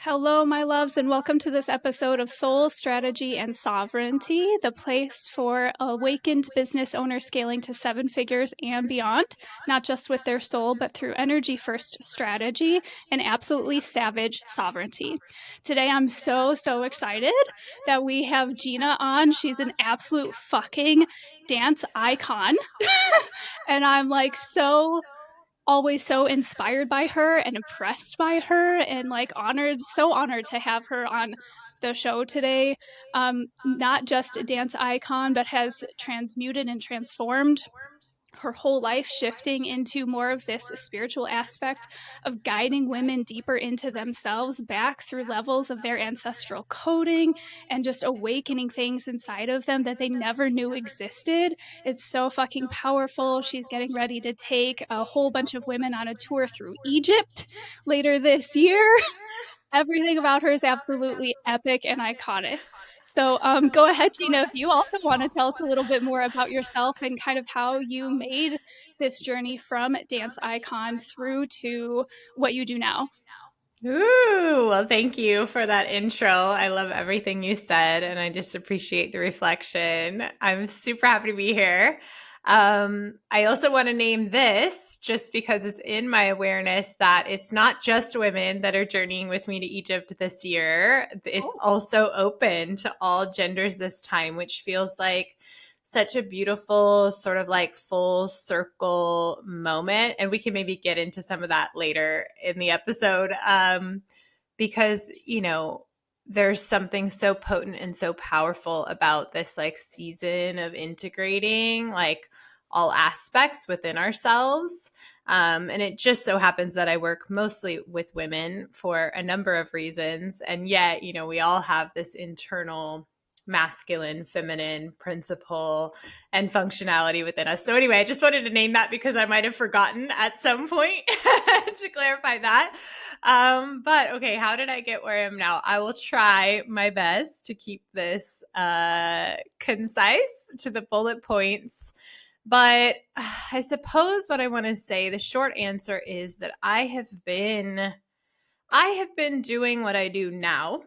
Hello, my loves, and welcome to this episode of Soul, Strategy, and Sovereignty, the place for awakened business owners scaling to seven figures and beyond, not just with their soul, but through energy first strategy and absolutely savage sovereignty. Today, I'm so excited that we have Gina on. She's an absolute fucking dance icon. And I'm like always so inspired by her and impressed by her and like honored to have her on the show today. Not just a dance icon, but has transmuted and transformed her whole life, shifting into more of this spiritual aspect of guiding women deeper into themselves back through levels of their ancestral coding and just awakening things inside of them that they never knew existed. It's so fucking powerful. She's getting ready to take a whole bunch of women on a tour through Egypt later this year. Everything about her is absolutely epic and iconic. So, go ahead, Gina, if you also want to tell us a little bit more about yourself and kind of how you made this journey from dance icon through to what you do now. Ooh, well, thank you for that intro. I love everything you said, and I just appreciate the reflection. I'm super happy to be here. I also want to name this just because it's in my awareness that it's not just women that are journeying with me to Egypt this year. It's Oh, also open to all genders this time, which feels like such a beautiful sort of like full circle moment. And we can maybe get into some of that later in the episode. Because, there's something so potent and so powerful about this like season of integrating like all aspects within ourselves. And it just so happens that I work mostly with women for a number of reasons. And yet, we all have this internal masculine, feminine principle and functionality within us. So anyway, I just wanted to name that because I might have forgotten at some point to clarify that. But okay, how did I get where I am now? I will try my best to keep this concise to the bullet points. But I suppose what I want to say, the short answer is that I have been doing what I do now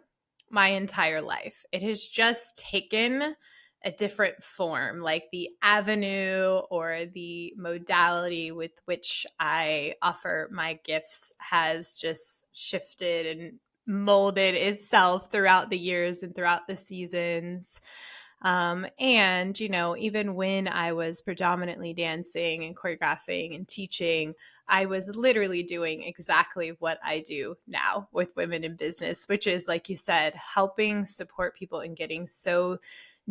my entire life. It has just taken a different form, like the avenue or the modality with which I offer my gifts has just shifted and molded itself throughout the years and throughout the seasons. And, even when I was predominantly dancing and choreographing and teaching, I was literally doing exactly what I do now with women in business, which is, like you said, helping support people and getting so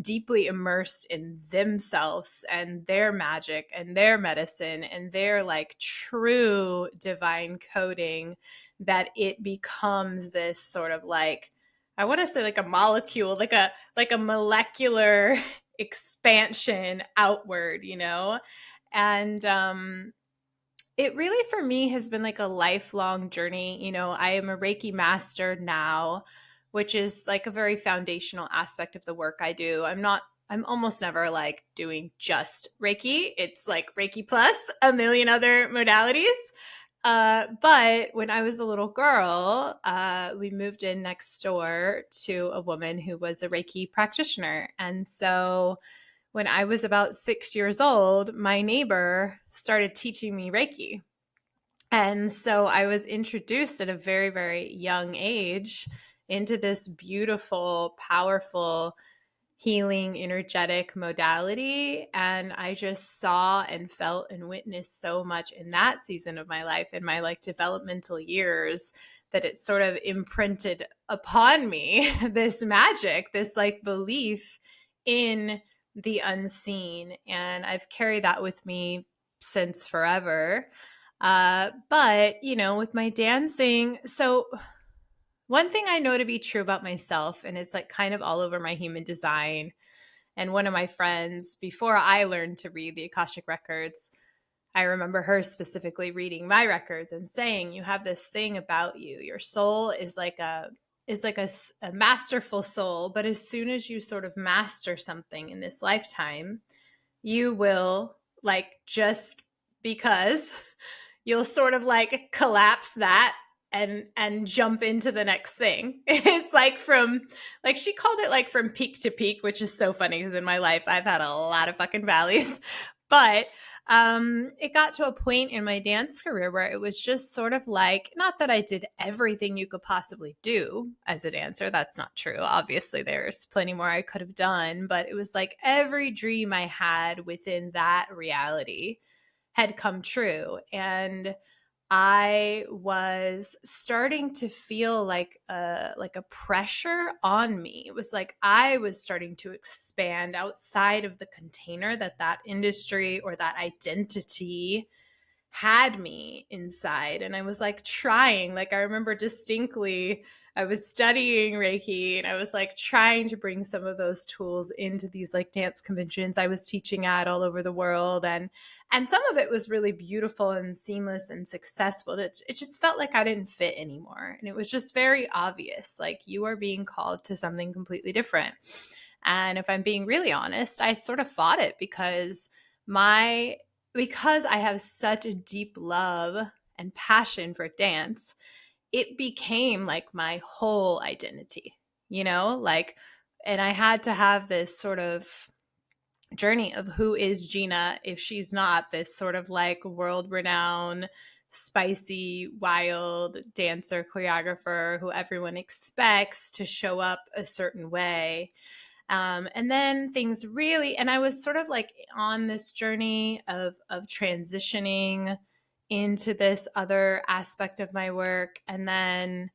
deeply immersed in themselves and their magic and their medicine and their like true divine coding that it becomes this sort of like, I want to say like a molecule, like a molecular expansion outward, And it really for me has been like a lifelong journey. I am a Reiki master now, which is like a very foundational aspect of the work I do. I'm almost never like doing just Reiki. It's like Reiki plus a million other modalities. But when I was a little girl, we moved in next door to a woman who was a Reiki practitioner. And so when I was about 6 years old, my neighbor started teaching me Reiki. And so I was introduced at a very, very young age into this beautiful, powerful, healing, energetic modality. And I just saw and felt and witnessed so much in that season of my life, in my like developmental years, that it sort of imprinted upon me this magic, this like belief in the unseen. And I've carried that with me since forever. But, with my dancing, so one thing I know to be true about myself, and it's like kind of all over my human design, and one of my friends, before I learned to read the Akashic records, I remember her specifically reading my records and saying, you have this thing about you. Your soul is like a masterful soul, but as soon as you sort of master something in this lifetime, you will like just because you'll sort of like collapse that and jump into the next thing. It's like from, like, she called it like from peak to peak, which is so funny because in my life I've had a lot of fucking valleys. But it got to a point in my dance career where it was just sort of like, not that I did everything you could possibly do as a dancer. That's not true. Obviously, there's plenty more I could have done, but it was like every dream I had within that reality had come true. And I was starting to feel like a pressure on me. It was like I was starting to expand outside of the container that that industry or that identity had me inside. And I was like trying, like I remember distinctly, I was studying Reiki and I was like trying to bring some of those tools into these like dance conventions I was teaching at all over the world. And some of it was really beautiful and seamless and successful. It just felt like I didn't fit anymore. And it was just very obvious, like you are being called to something completely different. And if I'm being really honest, I sort of fought it because I have such a deep love and passion for dance, it became like my whole identity, like, and I had to have this sort of journey of who is Gina if she's not this sort of like world renowned, spicy, wild dancer, choreographer who everyone expects to show up a certain way. And then things really, and I was sort of like on this journey of transitioning into this other aspect of my work. And then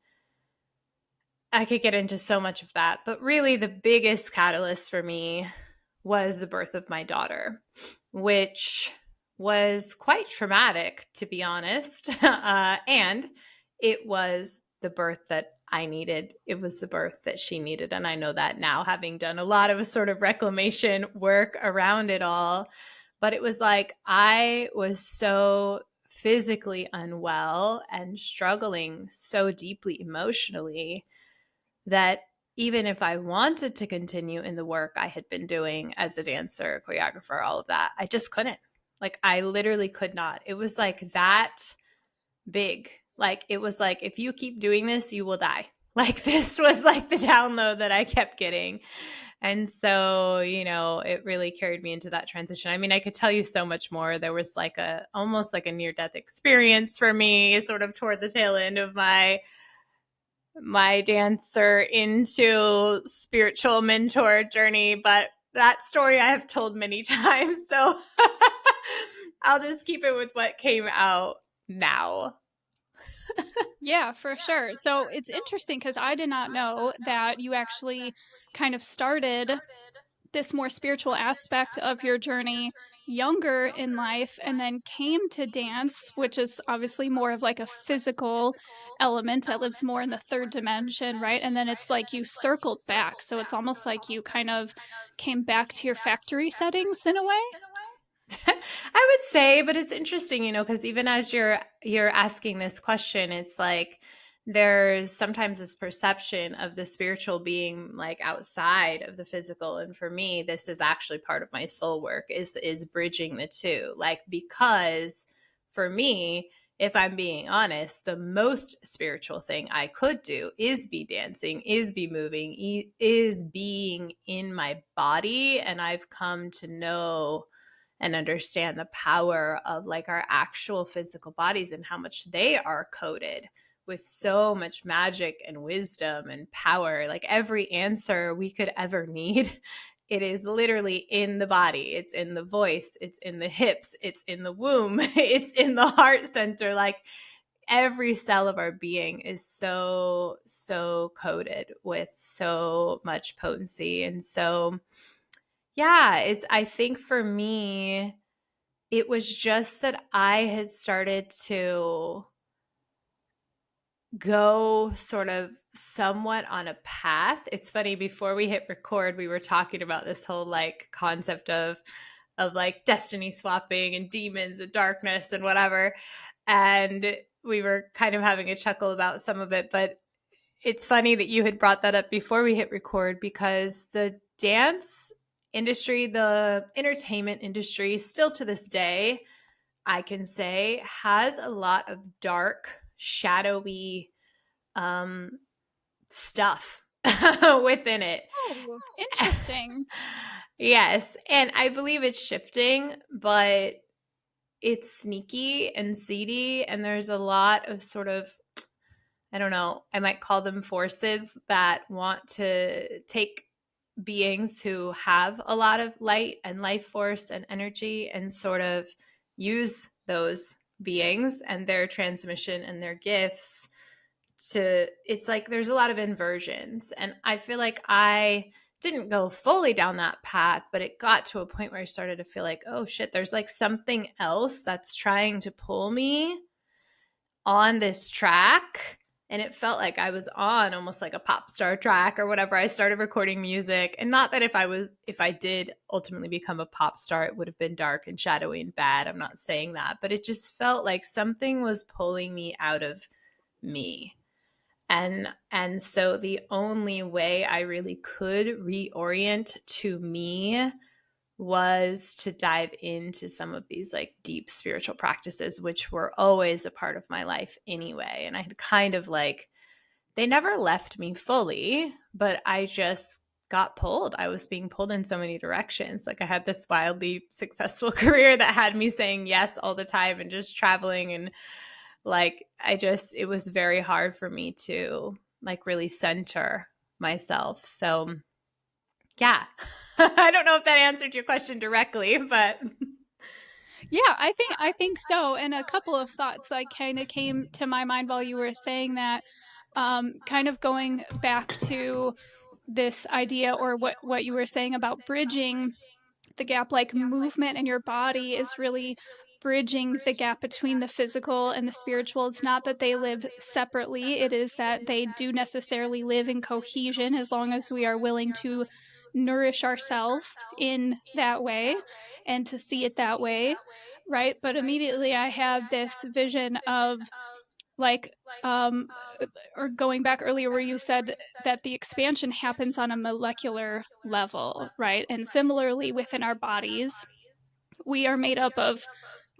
I could get into so much of that, but really the biggest catalyst for me was the birth of my daughter, which was quite traumatic, to be honest. And it was the birth that I needed. It was the birth that she needed. And I know that now, having done a lot of sort of reclamation work around it all. But it was like I was so physically unwell and struggling so deeply emotionally that even if I wanted to continue in the work I had been doing as a dancer, choreographer, all of that, I just couldn't. Like, I literally could not. It was like that big. Like, it was like, if you keep doing this, you will die. Like, this was like the download that I kept getting. And so, it really carried me into that transition. I mean, I could tell you so much more. There was like almost like a near death experience for me, sort of toward the tail end of my dancer into spiritual mentor journey, but that story I have told many times. So I'll just keep it with what came out now. Yeah, for sure. So it's interesting because I did not know that you actually kind of started this more spiritual aspect of your journey younger in life and then came to dance, which is obviously more of like a physical element that lives more in the third dimension, right? And then it's like you circled back. So it's almost like you kind of came back to your factory settings in a way. I would say, but it's interesting, because even as you're asking this question, it's like there's sometimes this perception of the spiritual being like outside of the physical, and for me, this is actually part of my soul work is bridging the two. Like, because for me, if I'm being honest, the most spiritual thing I could do is be dancing, is be moving, is being in my body, and I've come to know and understand the power of like our actual physical bodies and how much they are coded with so much magic and wisdom and power. Like every answer we could ever need, it is literally in the body. It's in the voice, it's in the hips, it's in the womb, it's in the heart center. Like every cell of our being is so coded with so much potency. And so yeah, I think for me, it was just that I had started to go sort of somewhat on a path. It's funny, before we hit record, we were talking about this whole like concept of like destiny swapping and demons and darkness and whatever. And we were kind of having a chuckle about some of it, but it's funny that you had brought that up before we hit record, because the dance industry, the entertainment industry, still to this day, I can say, has a lot of dark shadowy stuff within it. Oh, interesting. Yes. And I believe it's shifting, but it's sneaky and seedy. And there's a lot of sort of, I don't know, I might call them forces that want to take beings who have a lot of light and life force and energy and sort of use those beings and their transmission and their gifts to, it's like there's a lot of inversions. And I feel like I didn't go fully down that path, but it got to a point where I started to feel like, oh shit, there's like something else that's trying to pull me on this track. And it felt like I was on almost like a pop star track or whatever. I started recording music. And not that if I did ultimately become a pop star, it would have been dark and shadowy and bad. I'm not saying that, but it just felt like something was pulling me out of me. And so the only way I really could reorient to me was to dive into some of these like deep spiritual practices, which were always a part of my life anyway. And I had kind of like, they never left me fully, but I just got pulled. I was being pulled in so many directions. Like I had this wildly successful career that had me saying yes all the time and just traveling. And like, it was very hard for me to like really center myself. So yeah. I don't know if that answered your question directly, but Yeah, I think so. And a couple of thoughts like kind of came to my mind while you were saying that. Kind of going back to this idea or what you were saying about bridging the gap, like movement in your body is really bridging the gap between the physical and the spiritual. It's not that they live separately, it is that they do necessarily live in cohesion as long as we are willing to nourish ourselves in that way and to see it that way, right? But immediately I have this vision of like um or going back earlier where you said that the expansion happens on a molecular level, right? And similarly within our bodies, we are made up of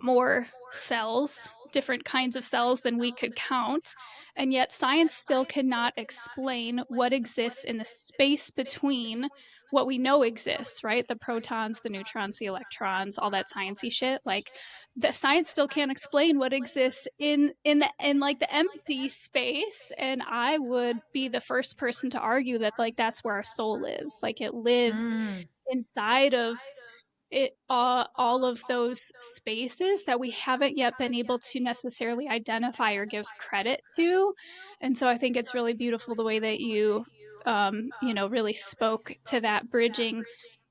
more cells, different kinds of cells than we could count. And yet, science still cannot explain what exists in the space between what we know exists, right? The protons, the neutrons, the electrons, all that sciencey shit. Like, the science still can't explain what exists in like the empty space. And I would be the first person to argue that like that's where our soul lives. Like it lives mm, inside of it all of those spaces that we haven't yet been able to necessarily identify or give credit to. And so I think it's really beautiful the way that you know, really spoke to that bridging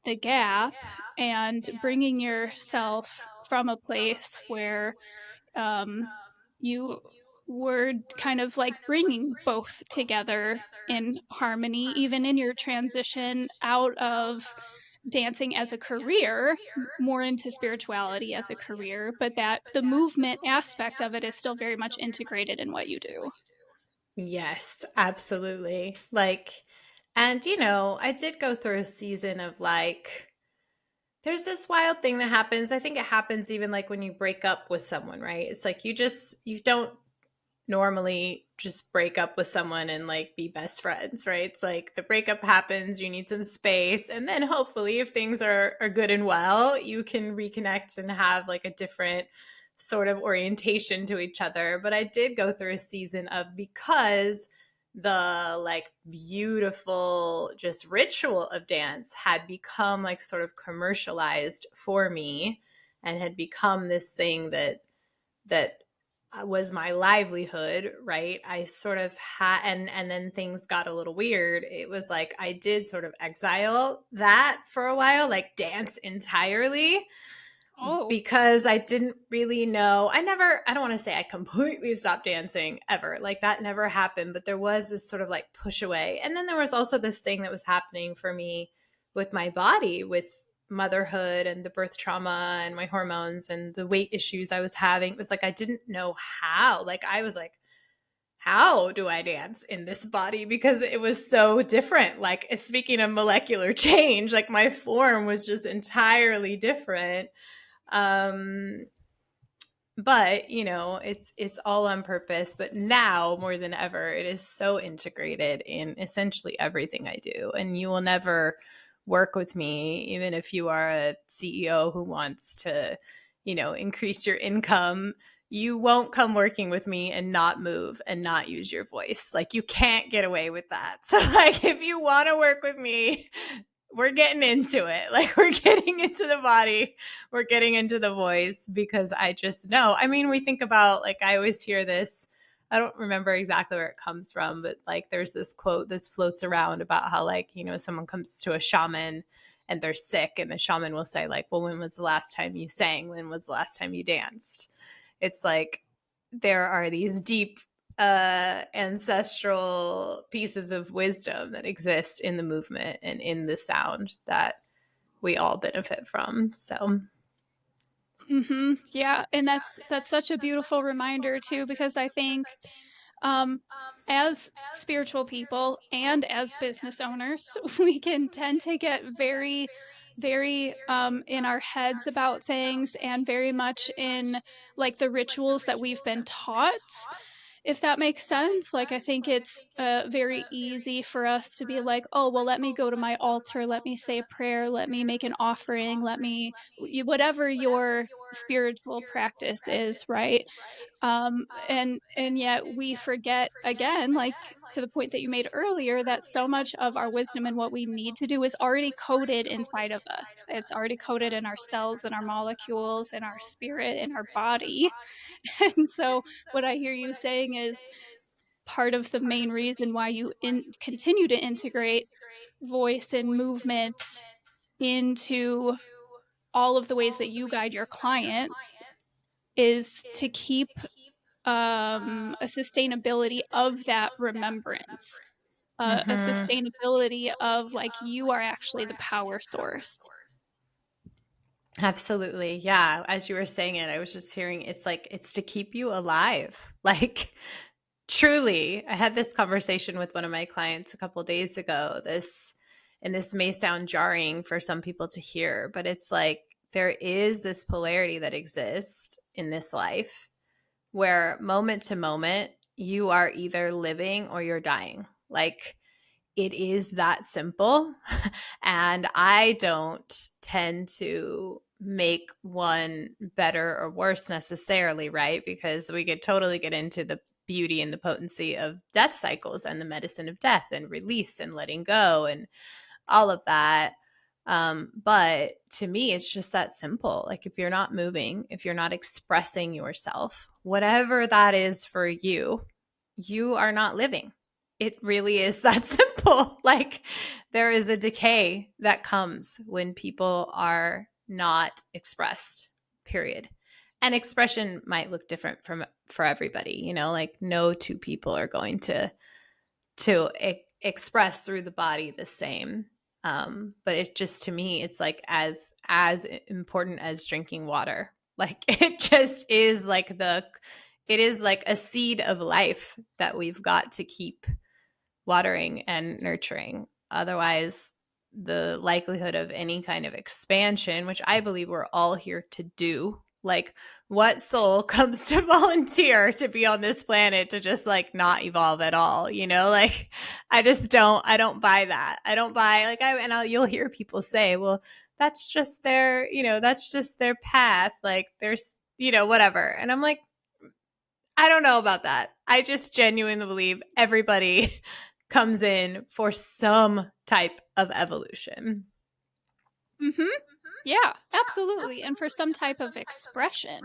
the gap and bringing yourself from a place where um, you were kind of like bringing both together in harmony, even in your transition out of dancing as a career, more into spirituality as a career, but that the movement aspect of it is still very much integrated in what you do. yes, absolutely. Like, and you know, I did go through a season of like, there's this wild thing that happens. I think it happens even like when you break up with someone, right? It's like you don't normally just break up with someone and like be best friends, right? It's like the breakup happens, you need some space, and then hopefully if things are good and well, you can reconnect and have like a different sort of orientation to each other. But I did go through a season of, because the like beautiful just ritual of dance had become like sort of commercialized for me and had become this thing that was my livelihood, right? I sort of had, and then things got a little weird. It was like I did sort of exile that for a while, like dance entirely, Oh, because I didn't really know. I don't want to say I completely stopped dancing ever. Like that never happened, but there was this sort of like push away. And then there was also this thing that was happening for me with my body, with motherhood and the birth trauma and my hormones and the weight issues I was having. It was like I didn't know how. Like I was like, how do I dance in this body? Because it was so different. Like speaking of molecular change, like my form was just entirely different. Um, but it's all on purpose. But now more than ever, it is so integrated in essentially everything I do. And you will never work with me, even if you are a CEO who wants to increase your income. You won't come working with me and not move and not use your voice. Like, you can't get away with that. So, like, if you want to work with me, we're getting into it. Like, we're getting into the body, we're getting into the voice, because I just know. I mean, we think about, like, I always hear this. I don't remember exactly where it comes from, but like, there's this quote that floats around about how, like, someone comes to a shaman and they're sick, and the shaman will say, like, well, when was the last time you sang? When was the last time you danced? It's like, there are these deep ancestral pieces of wisdom that exist in the movement and in the sound that we all benefit from. So, Yeah, and that's such a beautiful reminder too, because I think um as spiritual people and as business owners, we can tend to get very very in our heads about things, and very much in like the rituals that we've been taught, if that makes sense. Like, I think it's very easy for us to be like, oh, well, let me go to my altar, let me say a prayer, let me make an offering, let me, whatever your spiritual practice is, right? And yet we forget, again, like to the point that you made earlier, that so much of our wisdom and what we need to do is already coded inside of us. It's already coded in our cells and our molecules and our spirit and our body. And so what I hear you saying is part of the main reason why you continue to integrate voice and movement into all of the ways that you guide your clients is to keep a sustainability of that remembrance, a mhm. sustainability of like you are actually the power source. Absolutely. Yeah. As you were saying it, I was just hearing, it's like, it's to keep you alive. Like, truly. I had this conversation with one of my clients a couple days ago. And this may sound jarring for some people to hear, but it's like, there is this polarity that exists in this life where moment to moment, you are either living or you're dying. Like, it is that simple. And I don't tend to make one better or worse necessarily, right? Because we could totally get into the beauty and the potency of death cycles and the medicine of death and release and letting go and all of that. But to me, it's just that simple. Like, if you're not moving, if you're not expressing yourself, whatever that is for you, you are not living. It really is that simple. Like, there is a decay that comes when people are not expressed, period. And expression might look different for everybody, like, no two people are going to express through the body the same. But it's just, to me, it's like as important as drinking water. Like, it just is like it is like a seed of life that we've got to keep watering and nurturing. Otherwise, the likelihood of any kind of expansion, which I believe we're all here to do, like, what soul comes to volunteer to be on this planet to just like not evolve at all, like, I don't buy that. I don't buy, like, you'll hear people say, well, that's just their path, like, there's whatever. And I'm like, I don't know about that. I just genuinely believe everybody comes in for some type of evolution. Mhm. Yeah, absolutely. And for some type of expression,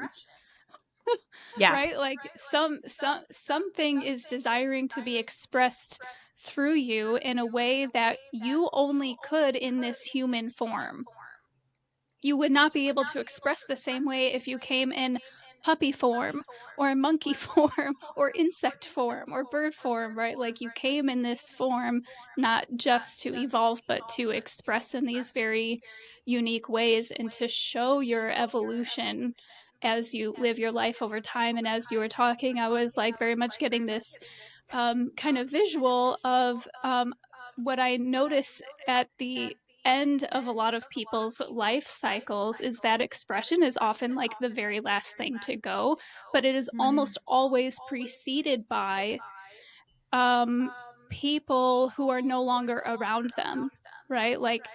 Yeah. right? Like something is desiring to be expressed through you in a way that you only could in this human form. You would not be able to express the same way if you came in puppy form or monkey form or insect form or bird form, right? Like, you came in this form not just to evolve, but to express in these very unique ways and to show your evolution as you live your life over time. And as you were talking, I was like very much getting this kind of visual of what I notice at the end of a lot of people's life cycles is that expression is often like the very last thing to go, but it is almost always preceded by um, people who are no longer around them, right? Like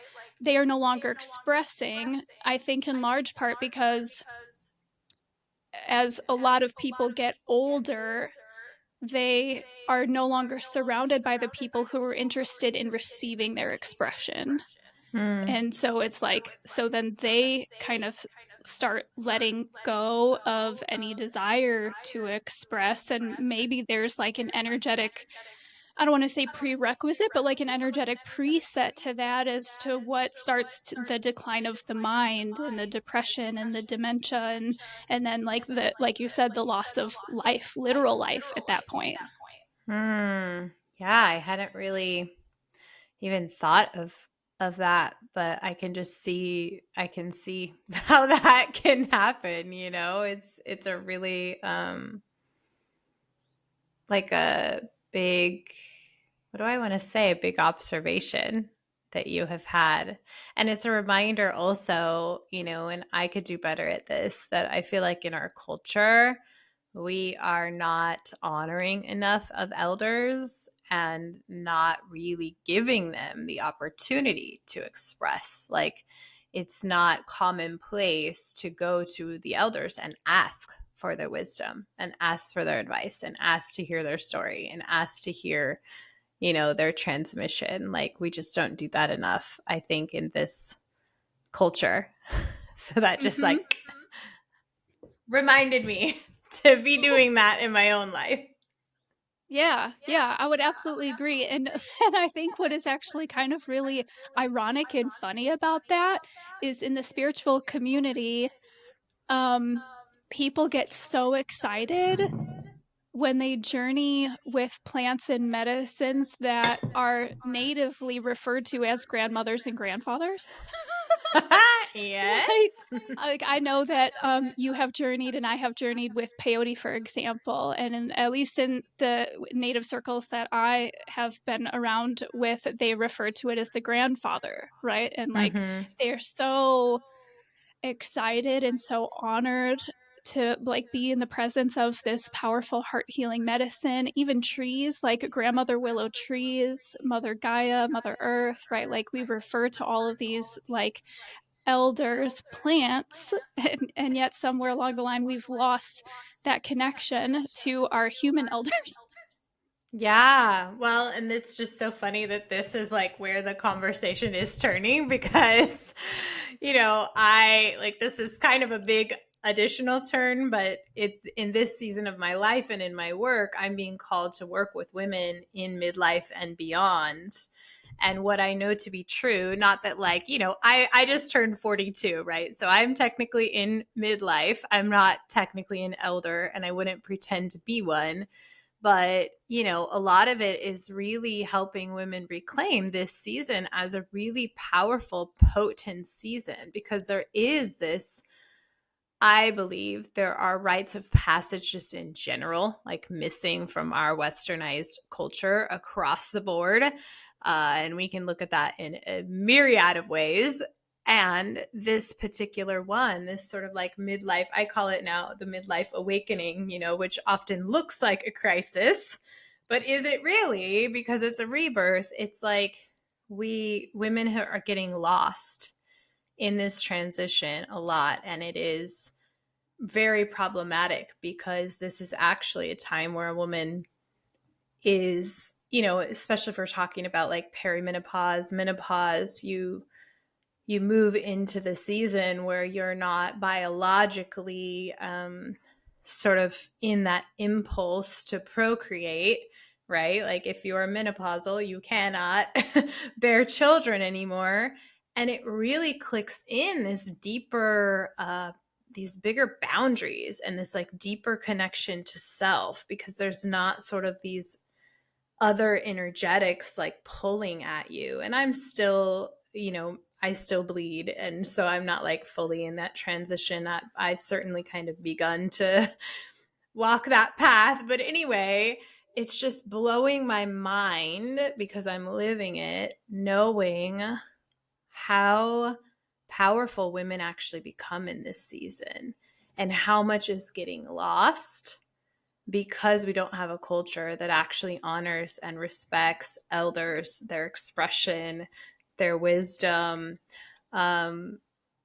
they are no longer expressing, I think, in large part because as a lot of people get older, they are no longer surrounded by the people who are interested in receiving their expression. Mm. And so it's like, so then they kind of start letting go of any desire to express. And maybe there's like an energetic, I don't want to say prerequisite, but like an energetic preset to that as to what starts the decline of the mind and the depression and the dementia and then like the like you said, the loss of life, literal life at that point. Mm. Yeah, I hadn't really even thought of that, but I can see how that can happen, you know. It's a really like a big, what do I want to say, a big observation that you have had. And it's a reminder also, you know, and I could do better at this, that I feel like in our culture, we are not honoring enough of elders and not really giving them the opportunity to express. Like, it's not commonplace to go to the elders and ask for their wisdom and ask for their advice and ask to hear their story and ask to hear, you know, their transmission. Like, we just don't do that enough, I think, in this culture. So that just Hmm. like reminded me to be doing that in my own life. Yeah, yeah, I would absolutely agree. And and I think what is actually kind of really ironic and funny about that is in the spiritual community, um, people get so excited when they journey with plants and medicines that are natively referred to as grandmothers and grandfathers. Like Yes. like, I know that, you have journeyed and I have journeyed with peyote, for example, and in at least in the native circles that I have been around with, they refer to it as the grandfather, right? And, like, Mm-hmm. they're so excited and so honored to, like, be in the presence of this powerful heart healing medicine. Even trees, like grandmother willow trees, Mother Gaia, Mother Earth, right? Like, we refer to all of these, like, elders plants and yet somewhere along the line we've lost that connection to our human elders. Yeah. Well, and it's just so funny that this is like where the conversation is turning because, you know, I like this is kind of a big additional turn, but it in this season of my life and in my work, I'm being called to work with women in midlife and beyond. And what I know to be true, not that like, you know, I just turned 42, right? So I'm technically in midlife. I'm not technically an elder and I wouldn't pretend to be one, but, you know, a lot of it is really helping women reclaim this season as a really powerful, potent season because there is this, I believe there are rites of passage just in general, like missing from our westernized culture across the board. And we can look at that in a myriad of ways. And this particular one, this sort of like midlife, I call it now the midlife awakening, you know, which often looks like a crisis, but is it really? Because it's a rebirth. It's like we women are getting lost in this transition a lot. And it is very problematic because this is actually a time where a woman is, you know, especially if we're talking about like perimenopause, menopause, you move into the season where you're not biologically sort of in that impulse to procreate, right? Like if you're menopausal, you cannot bear children anymore. And it really clicks in this deeper, these bigger boundaries and this like deeper connection to self because there's not sort of these other energetics like pulling at you. And I'm still, you know, I still bleed. And so I'm not like fully in that transition. I've certainly kind of begun to walk that path. But anyway, it's just blowing my mind because I'm living it, knowing how powerful women actually become in this season and how much is getting lost because we don't have a culture that actually honors and respects elders, their expression, their wisdom. Um,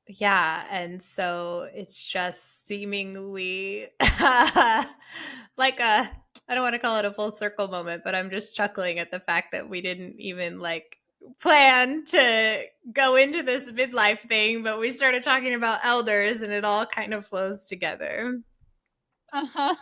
yeah, and so it's just seemingly like a, I don't want to call it a full circle moment, but I'm just chuckling at the fact that we didn't even like plan to go into this midlife thing, but we started talking about elders and it all kind of flows together. Uh-huh.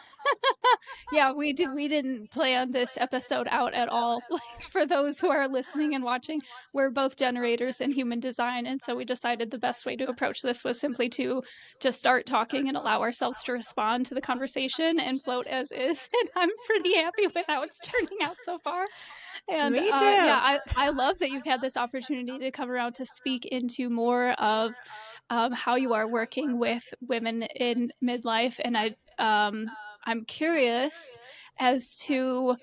Yeah, we didn't plan this episode out at all. Like, for those who are listening and watching, we're both generators in human design, and so we decided the best way to approach this was simply to just start talking and allow ourselves to respond to the conversation and float as is. And I'm pretty happy with how it's turning out so far. And Me yeah, too. I love that you've had this opportunity to come around to speak into more of how you are working with women in midlife. And I'm curious as to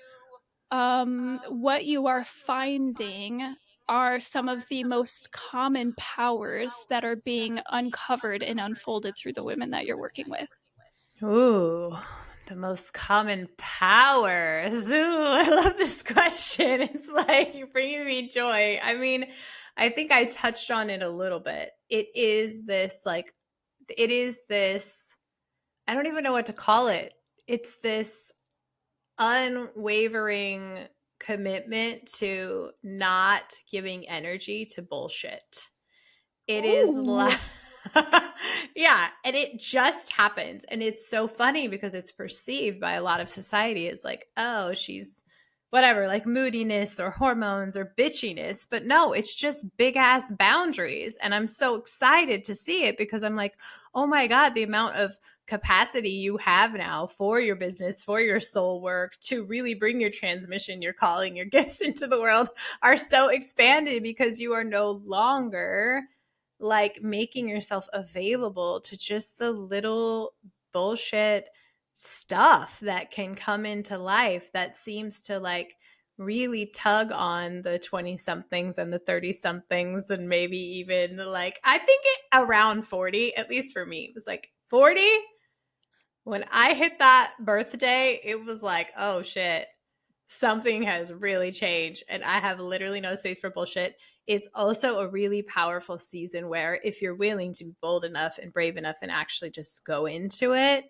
what you are finding are some of the most common powers that are being uncovered and unfolded through the women that you're working with. Ooh, the most common powers. Ooh, I love this question. It's like you're bringing me joy. I mean, I think I touched on it a little bit. It is this, I don't even know what to call it. It's this unwavering commitment to not giving energy to bullshit. It is Ooh. like, yeah, and it just happens. And it's so funny because it's perceived by a lot of society as like, oh, she's whatever, like moodiness or hormones or bitchiness. But no, it's just big ass boundaries. And I'm so excited to see it because I'm like, oh my God, the amount of capacity you have now for your business, for your soul work, to really bring your transmission, your calling, your gifts into the world are so expanded because you are no longer like making yourself available to just the little bullshit stuff that can come into life that seems to like really tug on the 20 somethings and the 30 somethings and maybe even like I think it around 40, at least for me, it was like 40 when I hit that birthday. It was like, oh shit, something has really changed and I have literally no space for bullshit. It's also a really powerful season where if you're willing to be bold enough and brave enough and actually just go into it,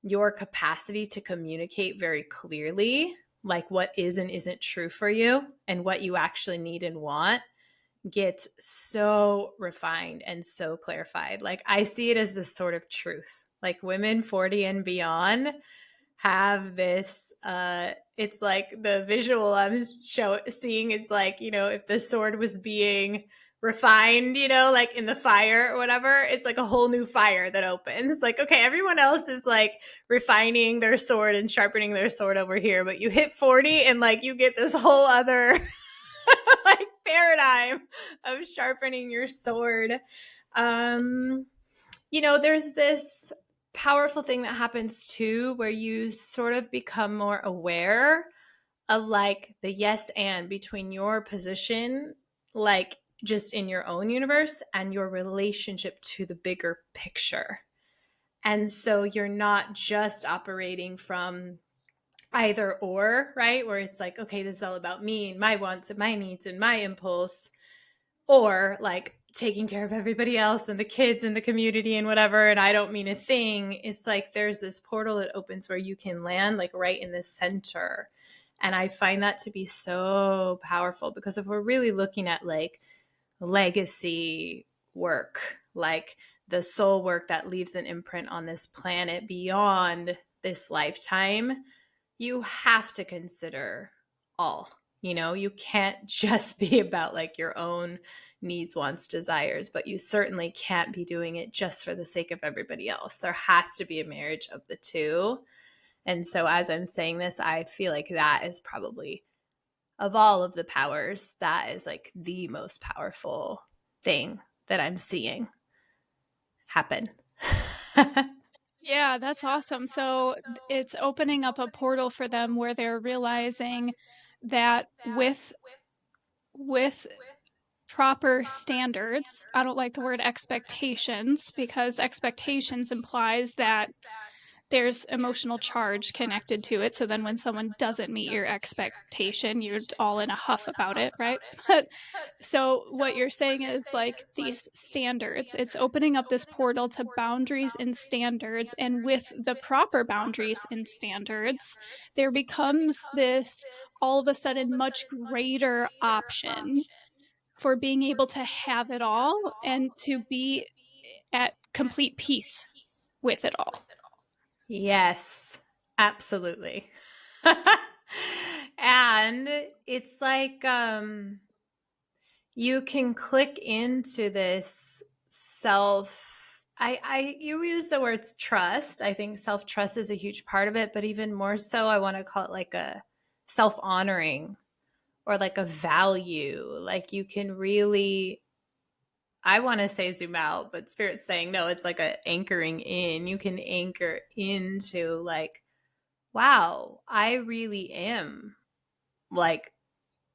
your capacity to communicate very clearly, like what is and isn't true for you and what you actually need and want, gets so refined and so clarified. Like I see it as a sort of truth. Like women 40 and beyond have this it's like the visual I'm seeing is like, you know, if the sword was being refined, you know, like in the fire or whatever, it's like a whole new fire that opens. Like, okay, everyone else is like refining their sword and sharpening their sword over here, but you hit 40 and like you get this whole other like paradigm of sharpening your sword. um you know, there's this powerful thing that happens too where you sort of become more aware of like the yes and between your position, like just in your own universe, and your relationship to the bigger picture. And so you're not just operating from either or, right? Where it's like, okay, this is all about me and my wants and my needs and my impulse, or like taking care of everybody else and the kids and the community and whatever, and I don't mean a thing. It's like there's this portal that opens where you can land like right in the center. And I find that to be so powerful because if we're really looking at like legacy work, like the soul work that leaves an imprint on this planet beyond this lifetime, you have to consider all. You know, you can't just be about like your own needs, wants, desires, but you certainly can't be doing it just for the sake of everybody else. There has to be a marriage of the two. And so, as I'm saying this, I feel like that is probably, of all of the powers, that is like the most powerful thing that I'm seeing happen. Yeah, that's awesome. So it's opening up a portal for them where they're realizing that with proper standards. I don't like the word expectations because expectations implies that there's emotional charge connected to it. So then when someone doesn't meet your expectation, you're all in a huff about it, right? But so what you're saying is like these standards, it's opening up this portal to boundaries and standards. And with the proper boundaries and standards, there becomes this all of a sudden much greater option for being able to have it all and to be at complete peace with it all. Yes, absolutely. And it's like you can click into this self you use the words trust. I think self trust is a huge part of it, but even more so I want to call it like a self honoring or like a value. Like you can really, I want to say zoom out, but Spirit's saying no, it's like a anchoring in. You can anchor into like, wow, I really am like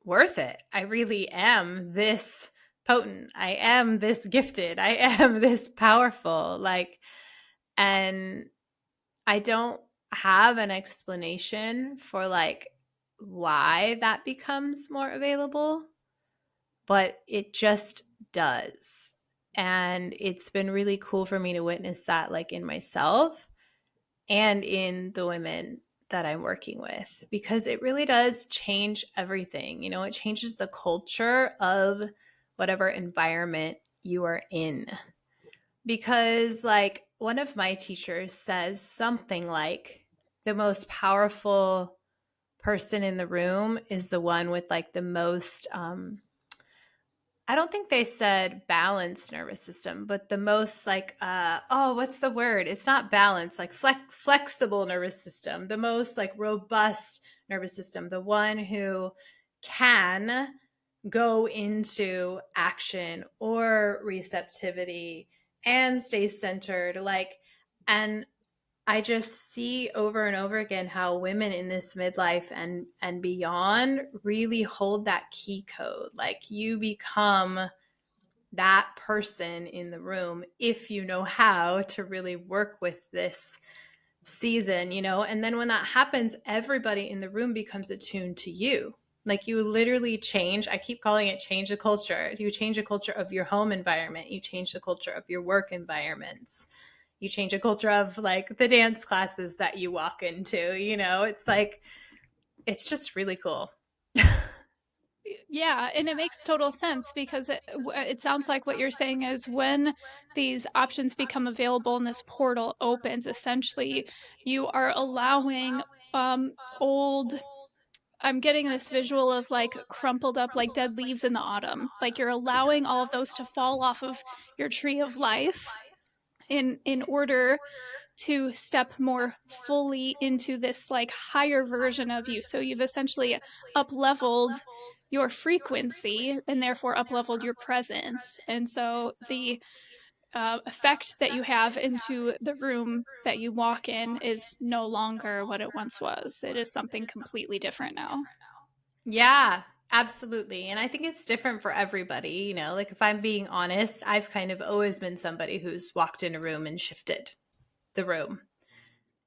worth it. I really am this potent. I am this gifted. I am this powerful. Like, and I don't have an explanation for like why that becomes more available, but it just does. And it's been really cool for me to witness that, like in myself and in the women that I'm working with, because it really does change everything. You know, it changes the culture of whatever environment you are in. Because, like, one of my teachers says something like, the most powerful person in the room is the one with like the most I don't think they said balanced nervous system, but the most like what's the word? It's not balanced, like flexible nervous system, the most like robust nervous system, the one who can go into action or receptivity and stay centered, like, and I just see over and over again how women in this midlife and beyond really hold that key code. Like you become that person in the room if you know how to really work with this season, you know? And then when that happens, everybody in the room becomes attuned to you. Like you literally change, I keep calling it change the culture. You change the culture of your home environment, you change the culture of your work environments, you change a culture of like the dance classes that you walk into, you know? It's like, it's just really cool. Yeah, and it makes total sense because it sounds like what you're saying is when these options become available and this portal opens, essentially you are allowing old, I'm getting this visual of like crumpled up like dead leaves in the autumn. Like you're allowing all of those to fall off of your tree of life in order to step more fully into this like higher version of you. So you've essentially up leveled your frequency and therefore up leveled your presence. And so the effect that you have into the room that you walk in is no longer what it once was. It is something completely different now. Yeah, absolutely. And I think it's different for everybody. You know, like if I'm being honest, I've kind of always been somebody who's walked in a room and shifted the room.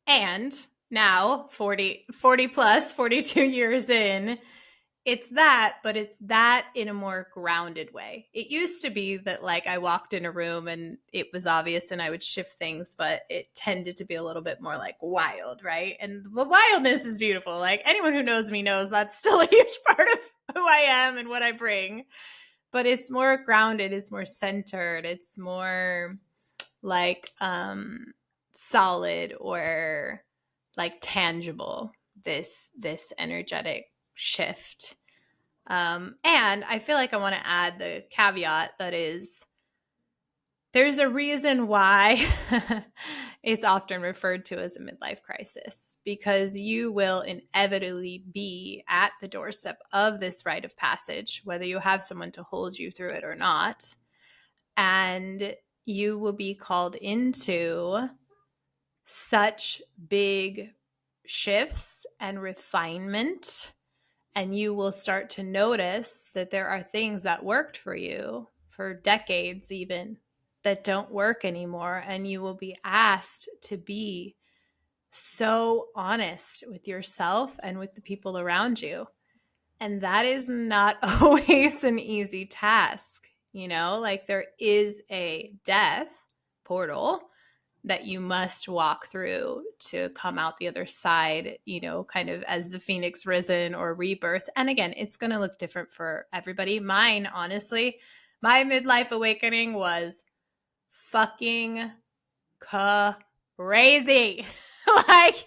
And now 40 plus, 42 years in, it's that, but it's that in a more grounded way. It used to be that like I walked in a room and it was obvious and I would shift things, but it tended to be a little bit more like wild, right? And the wildness is beautiful. Like anyone who knows me knows that's still a huge part of who I am and what I bring. But it's more grounded, it's more centered, it's more like solid or like tangible, this energetic shift. And I feel like I want to add the caveat that is there's a reason why it's often referred to as a midlife crisis, because you will inevitably be at the doorstep of this rite of passage, whether you have someone to hold you through it or not. And you will be called into such big shifts and refinement And you will start to notice that there are things that worked for you for decades, even, that don't work anymore. And you will be asked to be so honest with yourself and with the people around you. And that is not always an easy task. Like there is a death portal that you must walk through to come out the other side, kind of as the phoenix risen or rebirth. And again, it's going to look different for everybody. Mine, honestly, my midlife awakening was fucking crazy. Like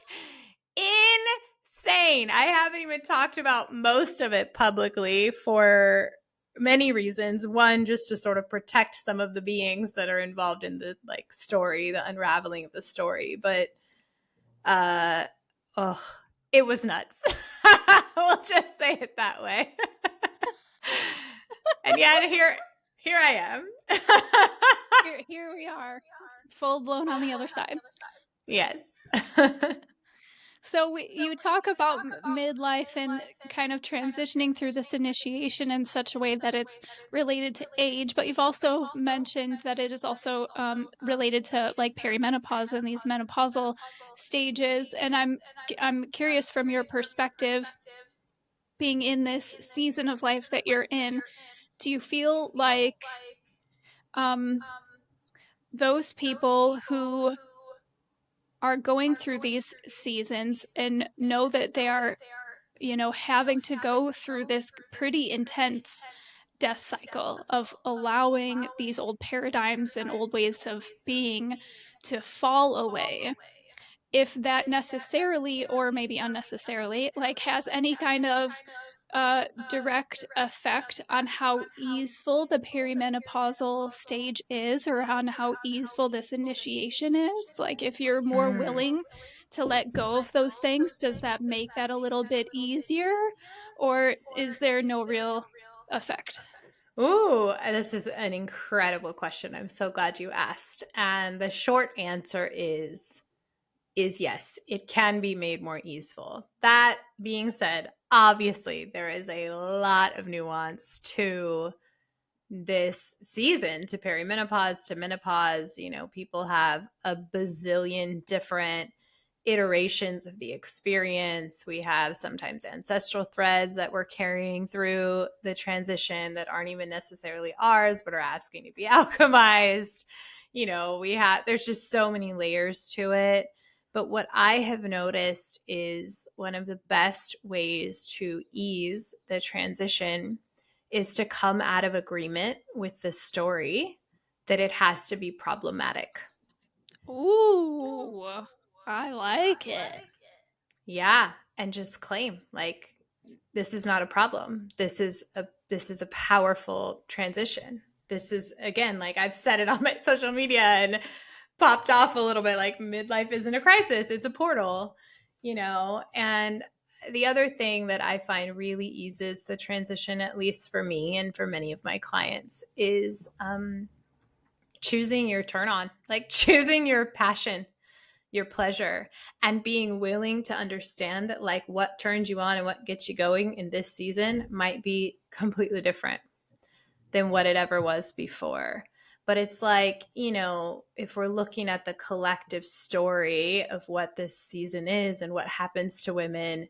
insane. I haven't even talked about most of it publicly for many reasons. One, just to sort of protect some of the beings that are involved in the story, the unraveling of the story. But oh, it was nuts. We'll just say it that way. And yet here I am. Here we are, full blown on the other side. Yes. So you talk about midlife and kind of transitioning through this initiation in such a way that it's related to age, but you've also mentioned that it is also related to like perimenopause and these menopausal stages. And I'm curious from your perspective, being in this season of life that you're in, do you feel like um, those people who are going through these seasons and know that they are, having to go through this pretty intense death cycle of allowing these old paradigms and old ways of being to fall away, if that necessarily or maybe unnecessarily like has any kind of direct effect on how easeful the perimenopausal stage is, or on how easeful this initiation is? Like if you're more Mm. willing to let go of those things, does that make that a little bit easier, or is there no real effect? Ooh, this is an incredible question. I'm so glad you asked. And the short answer is yes, it can be made more easeful. That being said, obviously there is a lot of nuance to this season, to perimenopause, to menopause. People have a bazillion different iterations of the experience. We have sometimes ancestral threads that we're carrying through the transition that aren't even necessarily ours, but are asking to be alchemized. There's just so many layers to it. But what I have noticed is one of the best ways to ease the transition is to come out of agreement with the story that it has to be problematic. Ooh, I like it. Yeah, and just claim like this is not a problem. This is a powerful transition. This is, again, like I've said it on my social media and popped off a little bit, like midlife isn't a crisis, it's a portal. And the other thing that I find really eases the transition, at least for me and for many of my clients, is choosing your turn on, like choosing your passion, your pleasure, and being willing to understand that like what turns you on and what gets you going in this season might be completely different than what it ever was before. But it's like, if we're looking at the collective story of what this season is and what happens to women,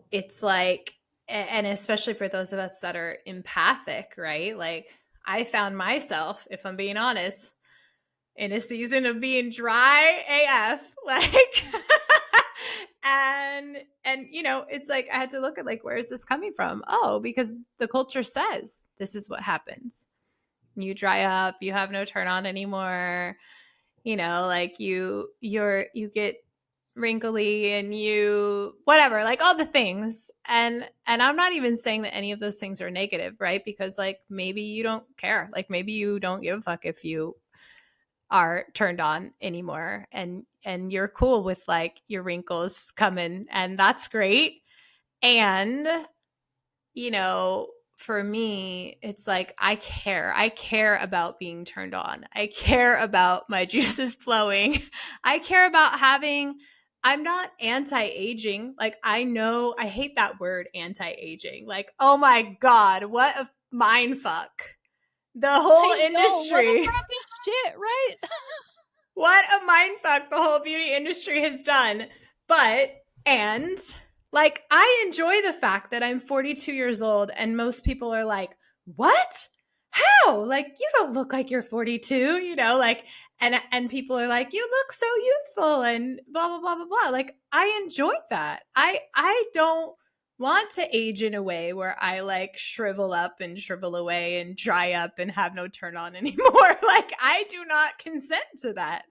it's like, and especially for those of us that are empathic, right? Like I found myself, if I'm being honest, in a season of being dry AF, like and it's like I had to look at like, where is this coming from? Oh, because the culture says this is what happens. You dry up, you have no turn on anymore, like you get wrinkly and you whatever, like all the things. And I'm not even saying that any of those things are negative, right? Because like maybe you don't care, like maybe you don't give a fuck if you are turned on anymore, and you're cool with like your wrinkles coming, and that's great. And for me, it's like I care about being turned on, I care about my juices flowing, I care about having I'm not anti-aging. Like, I know I hate that word anti-aging. Like, oh my God, what a mind fuck. The whole I know, what a industry. crappy shit, right? What a mind fuck the whole beauty industry has done. But, and like, I enjoy the fact that I'm 42 years old and most people are like, what? How? Like, you don't look like you're 42, you know, like, and people are like, you look so youthful and blah blah blah blah blah. Like, I enjoy that. I don't want to age in a way where I like shrivel up and shrivel away and dry up and have no turn on anymore. Like, I do not consent to that.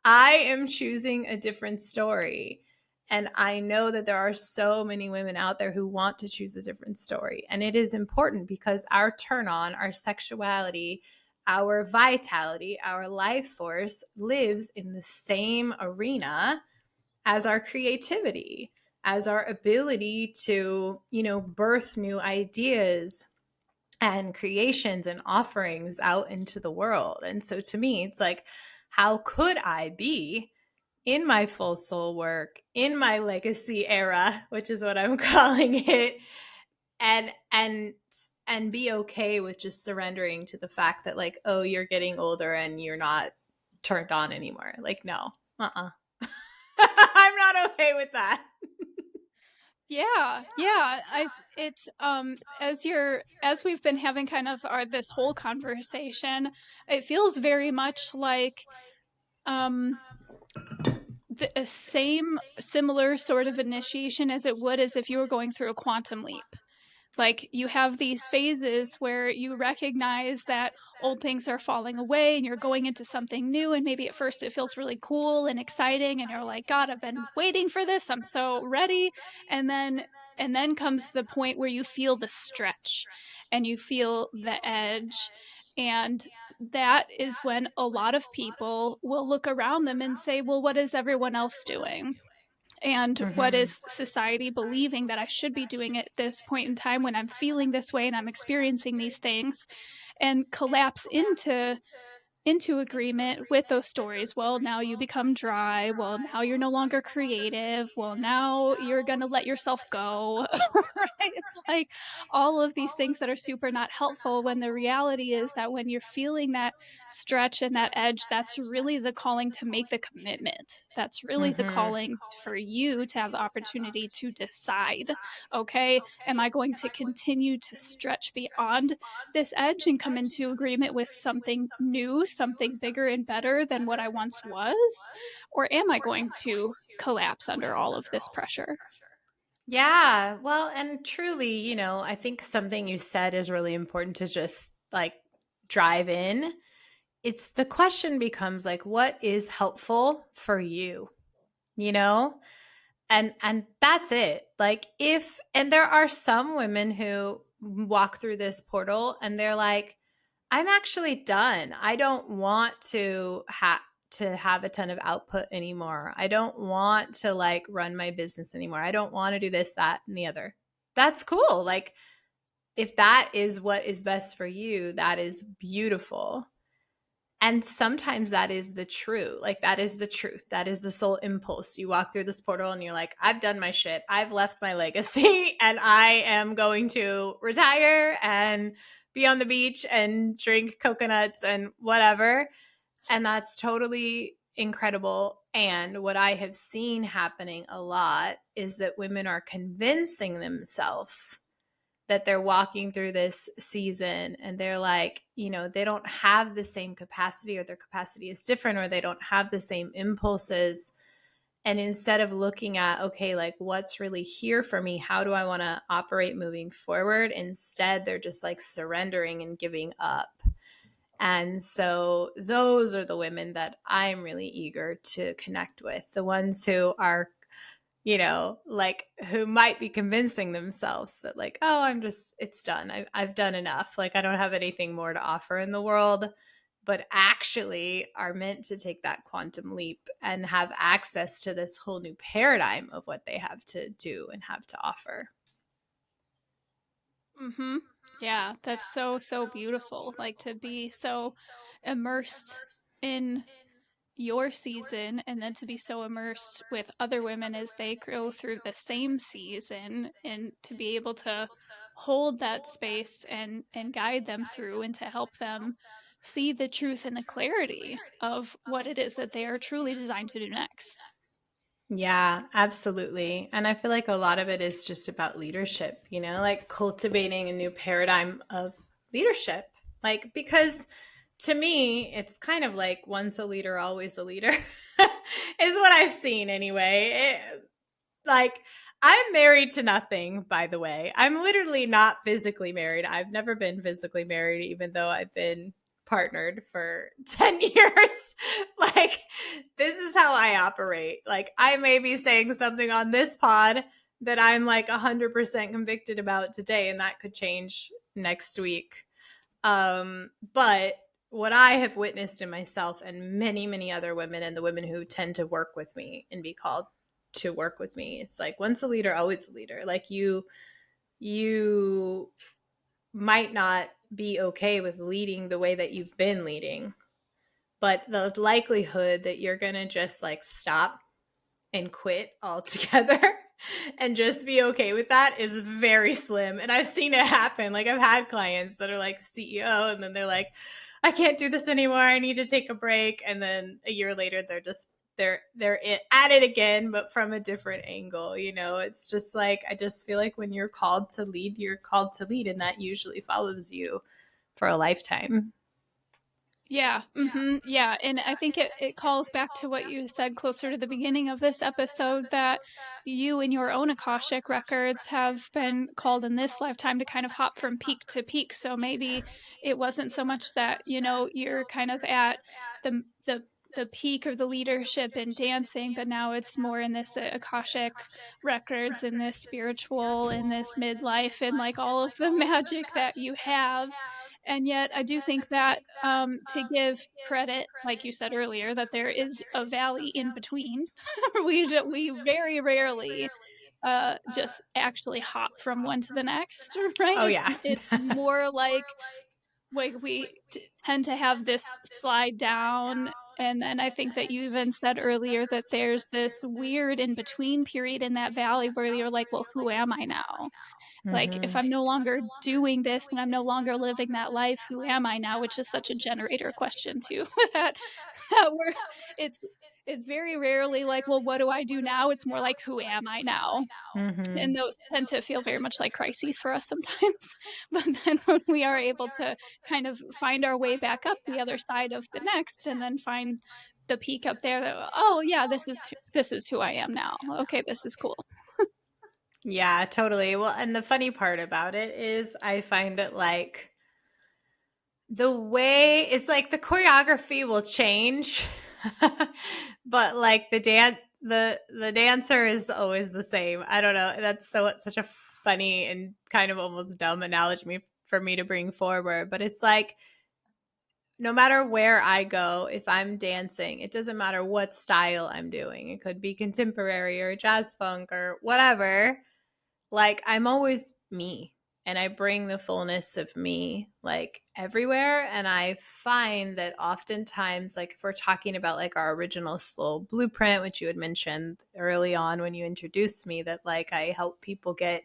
I am choosing a different story. And I know that there are so many women out there who want to choose a different story. And it is important because our turn on, our sexuality, our vitality, our life force lives in the same arena as our creativity, as our ability to, birth new ideas and creations and offerings out into the world. And so to me, it's like, how could I be in my full soul work, in my legacy era, which is what I'm calling it, and be okay with just surrendering to the fact that, like, oh, you're getting older and you're not turned on anymore. Like, no. I'm not okay with that. Yeah, yeah. It's as we've been having kind of this whole conversation, it feels very much like um the same similar sort of initiation as it would as if you were going through a quantum leap. Like, you have these phases where you recognize that old things are falling away and you're going into something new, and maybe at first it feels really cool and exciting and you're like, God, I've been waiting for this, I'm so ready. And then comes the point where you feel the stretch and you feel the edge, and that is when a lot of people will look around them and say, well, what is everyone else doing? And what Mm-hmm. is society believing that I should be doing at this point in time when I'm feeling this way and I'm experiencing these things, and collapse into agreement with those stories. Well, now you become dry. Well, now you're no longer creative. Well, now you're going to let yourself go. Right? Like, all of these things that are super not helpful, when the reality is that when you're feeling that stretch and that edge, that's really the calling to make the commitment. That's really the Mm-hmm. calling for you to have the opportunity to decide, okay, am I going to continue to stretch beyond this edge and come into agreement with something new, something bigger and better than what I once was? Or am I going to collapse under all of this pressure? Yeah. Well, and truly, I think something you said is really important to just like drive in. It's the question becomes like, what is helpful for you? You know? And that's it. Like, if and there are some women who walk through this portal and they're like, I'm actually done. I don't want to have a ton of output anymore. I don't want to like run my business anymore. I don't want to do this, that, and the other. That's cool. Like, if that is what is best for you, that is beautiful. And sometimes that is the true, like, that is the truth. That is the soul impulse. You walk through this portal and you're like, I've done my shit. I've left my legacy and I am going to retire and be on the beach and drink coconuts and whatever. And that's totally incredible. And what I have seen happening a lot is that women are convincing themselves that they're walking through this season and they're like, they don't have the same capacity, or their capacity is different, or they don't have the same impulses. And instead of looking at, okay, like, what's really here for me? How do I want to operate moving forward? Instead, they're just like surrendering and giving up. And so those are the women that I'm really eager to connect with, the ones who are, like, who might be convincing themselves that, like, oh, it's done. I've done enough. Like, I don't have anything more to offer in the world, but actually are meant to take that quantum leap and have access to this whole new paradigm of what they have to do and have to offer. Mhm. Yeah, that's so, so beautiful. Like, to be so immersed in your season and then to be so immersed with other women as they go through the same season and to be able to hold that space and guide them through and to help them see the truth and the clarity of what it is that they are truly designed to do next. Yeah, absolutely. And I feel like a lot of it is just about leadership, like cultivating a new paradigm of leadership. Like, because to me, it's kind of like once a leader, always a leader, is what I've seen anyway. Like, I'm married to nothing, by the way. I'm literally not physically married. I've never been physically married, even though I've been partnered for 10 years. Like, this is how I operate. Like, I may be saying something on this pod that I'm like 100% convicted about today, and that could change next week. But what I have witnessed in myself and many, many other women and the women who tend to work with me and be called to work with me, it's like once a leader, always a leader. Like you might not be okay with leading the way that you've been leading, but the likelihood that you're going to just like stop and quit altogether and just be okay with that is very slim. And I've seen it happen. Like, I've had clients that are like CEO and then they're like, I can't do this anymore. I need to take a break. And then a year later, they're at it again, but from a different angle. It's just like, I just feel like when you're called to lead, you're called to lead, and that usually follows you for a lifetime. Yeah, yeah, and I think it calls back to what you said closer to the beginning of this episode that you in your own Akashic records have been called in this lifetime to kind of hop from peak to peak. So maybe it wasn't so much that, you're kind of at the the the peak of the leadership in dancing, but now it's more in this Akashic records and this spiritual and this midlife and like all of the magic that you have. And yet, I do think that to give credit, like you said earlier, that there is a valley in between. We very rarely just actually hop from one to the next, right? Oh, It's yeah. it's more like we tend to have this slide down. And then I think that you even said earlier that there's this weird in between period in that valley where you're like, well, who am I now? Like, if Mm-hmm. I'm no longer doing this and I'm no longer living that life, who am I now? Which is such a generator question too. that that we're it's it's very rarely like, well, what do I do now? It's more like, who am I now? Mm-hmm. And those tend to feel very much like crises for us sometimes. But then when we are able to kind of find our way back up the other side of the next and then find the peak up there that, oh yeah, this is who I am now. Okay, this is cool. Yeah, totally. Well, and the funny part about it is I find that like the way it's like the choreography will change, but like the dancer is always the same. I don't know. That's such a funny and kind of almost dumb analogy for me to bring forward, but it's like no matter where I go, if I'm dancing, it doesn't matter what style I'm doing. It could be contemporary or jazz funk or whatever, like I'm always me, and I bring the fullness of me like everywhere. And I find that oftentimes, like if we're talking about like our original soul blueprint, which you had mentioned early on when you introduced me, that like I help people get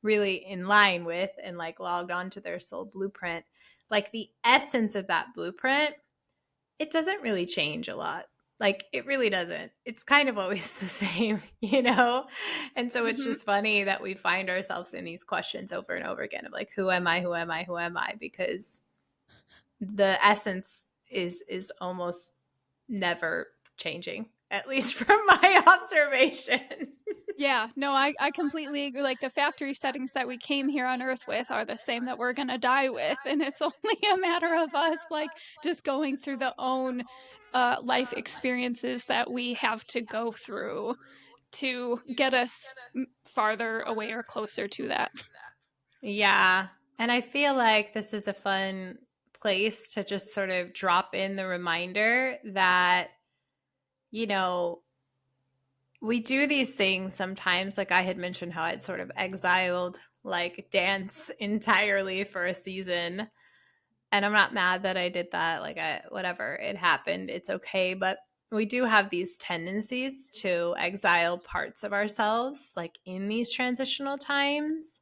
really in line with and like logged onto their soul blueprint, like the essence of that blueprint, it doesn't really change a lot. Like it really doesn't. It's kind of always the same. And so it's Mhm. just funny that we find ourselves in these questions over and over again of like, who am I? Who am I? Who am I? Because the essence is almost never changing, at least from my observation. Yeah, no, I completely agree. Like the factory settings that we came here on Earth with are the same that we're gonna die with, and it's only a matter of us like just going through the own life experiences that we have to go through to get us farther away or closer to that. Yeah. And I feel like this is a fun place to just sort of drop in the reminder that, you know, we do these things sometimes. Like I had mentioned how I'd sort of exiled like dance entirely for a season. And I'm not mad that I did that. Like, whatever, it happened. It's okay. But we do have these tendencies to exile parts of ourselves, like in these transitional times,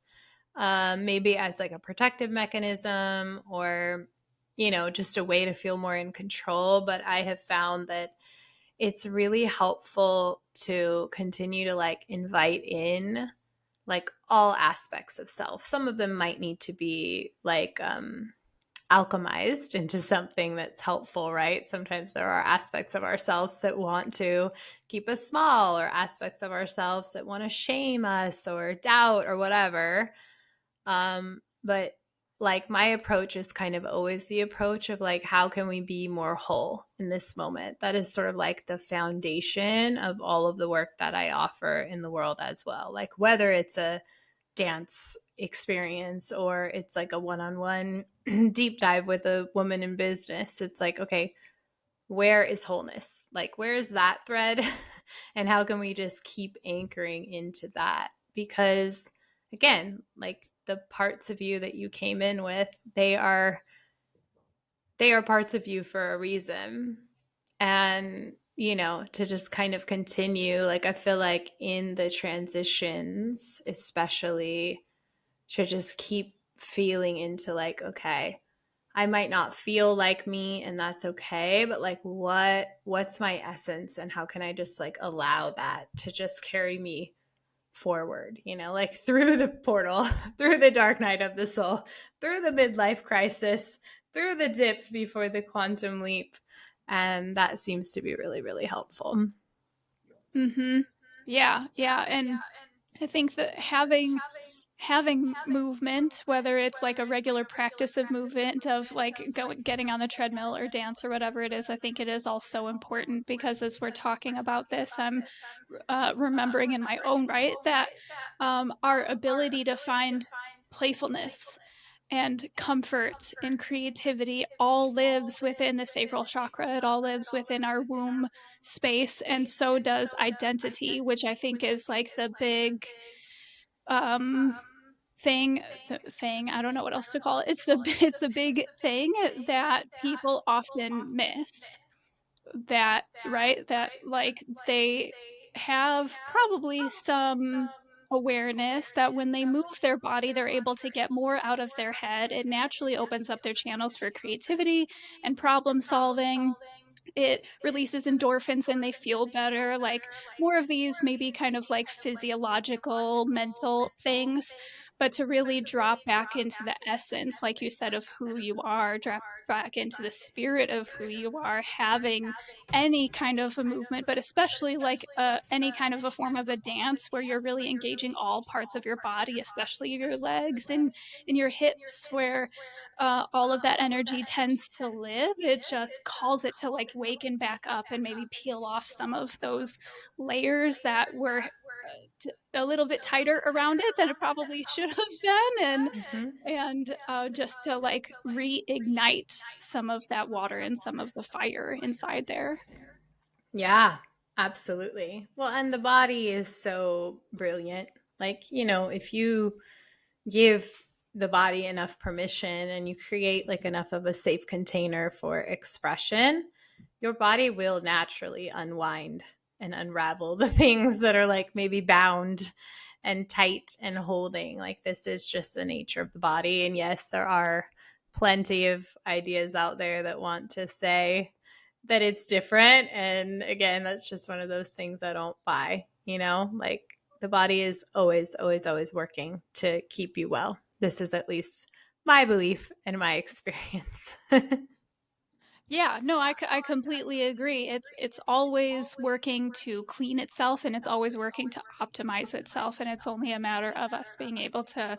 maybe as like a protective mechanism or, just a way to feel more in control. But I have found that it's really helpful to continue to like invite in like all aspects of self. Some of them might need to be like alchemized into something that's helpful, right? Sometimes there are aspects of ourselves that want to keep us small, or aspects of ourselves that want to shame us or doubt or whatever. But like my approach is kind of always the approach of like, how can we be more whole in this moment? That is sort of like the foundation of all of the work that I offer in the world as well. Like whether it's a dance experience or it's like a one-on-one deep dive with a woman in business, it's like, okay, where is wholeness? Like, where is that thread? And how can we just keep anchoring into that? Because again, like the parts of you that you came in with, they are parts of you for a reason. And to just kind of continue, like I feel like in the transitions especially, to just keep feeling into like, okay, I might not feel like me and that's okay, but like what's my essence, and how can I just like allow that to just carry me forward, like through the portal, through the dark night of the soul, through the midlife crisis, through the dip before the quantum leap. And that seems to be really, really helpful. Mhm. Yeah, yeah, and I think that having movement, whether it's like a regular practice of movement of like going getting on the treadmill or dance or whatever it is, I think it is also important because as we're talking about this, I'm remembering in my own right that our ability to find playfulness and comfort and creativity all lives within the sacral chakra. It all lives within our womb space, and so does identity, which I think is like the big um thing, I don't know what else to call it. It's the it's the big thing that people often miss, that right, that like they have probably some awareness that when they move their body they're able to get more out of their head. It naturally opens up their channels for creativity and problem solving. It releases endorphins and they feel better, like more of these maybe kind of like physiological mental things. But to really drop back into the essence, like you said, of who you are, drop back into the spirit of who you are, having any kind of a movement, but especially like any kind of a form of a dance where you're really engaging all parts of your body, especially your legs and your hips, where all of that energy tends to live. It just calls it to like waken back up and maybe peel off some of those layers that were a little bit tighter around it than it probably should have been, Mhm. and just to like reignite some of that water and some of the fire inside there. Yeah, absolutely. Well, and the body is so brilliant. Like, if you give the body enough permission and you create like enough of a safe container for expression, your body will naturally unwind and unravel the things that are like maybe bound and tight and holding. Like, this is just the nature of the body. And yes, there are plenty of ideas out there that want to say that it's different. And again, that's just one of those things I don't buy, like the body is always, always, always working to keep you well. This is at least my belief and my experience. Yeah, no, I completely agree. It's always working to clean itself and it's always working to optimize itself, and it's only a matter of us being able to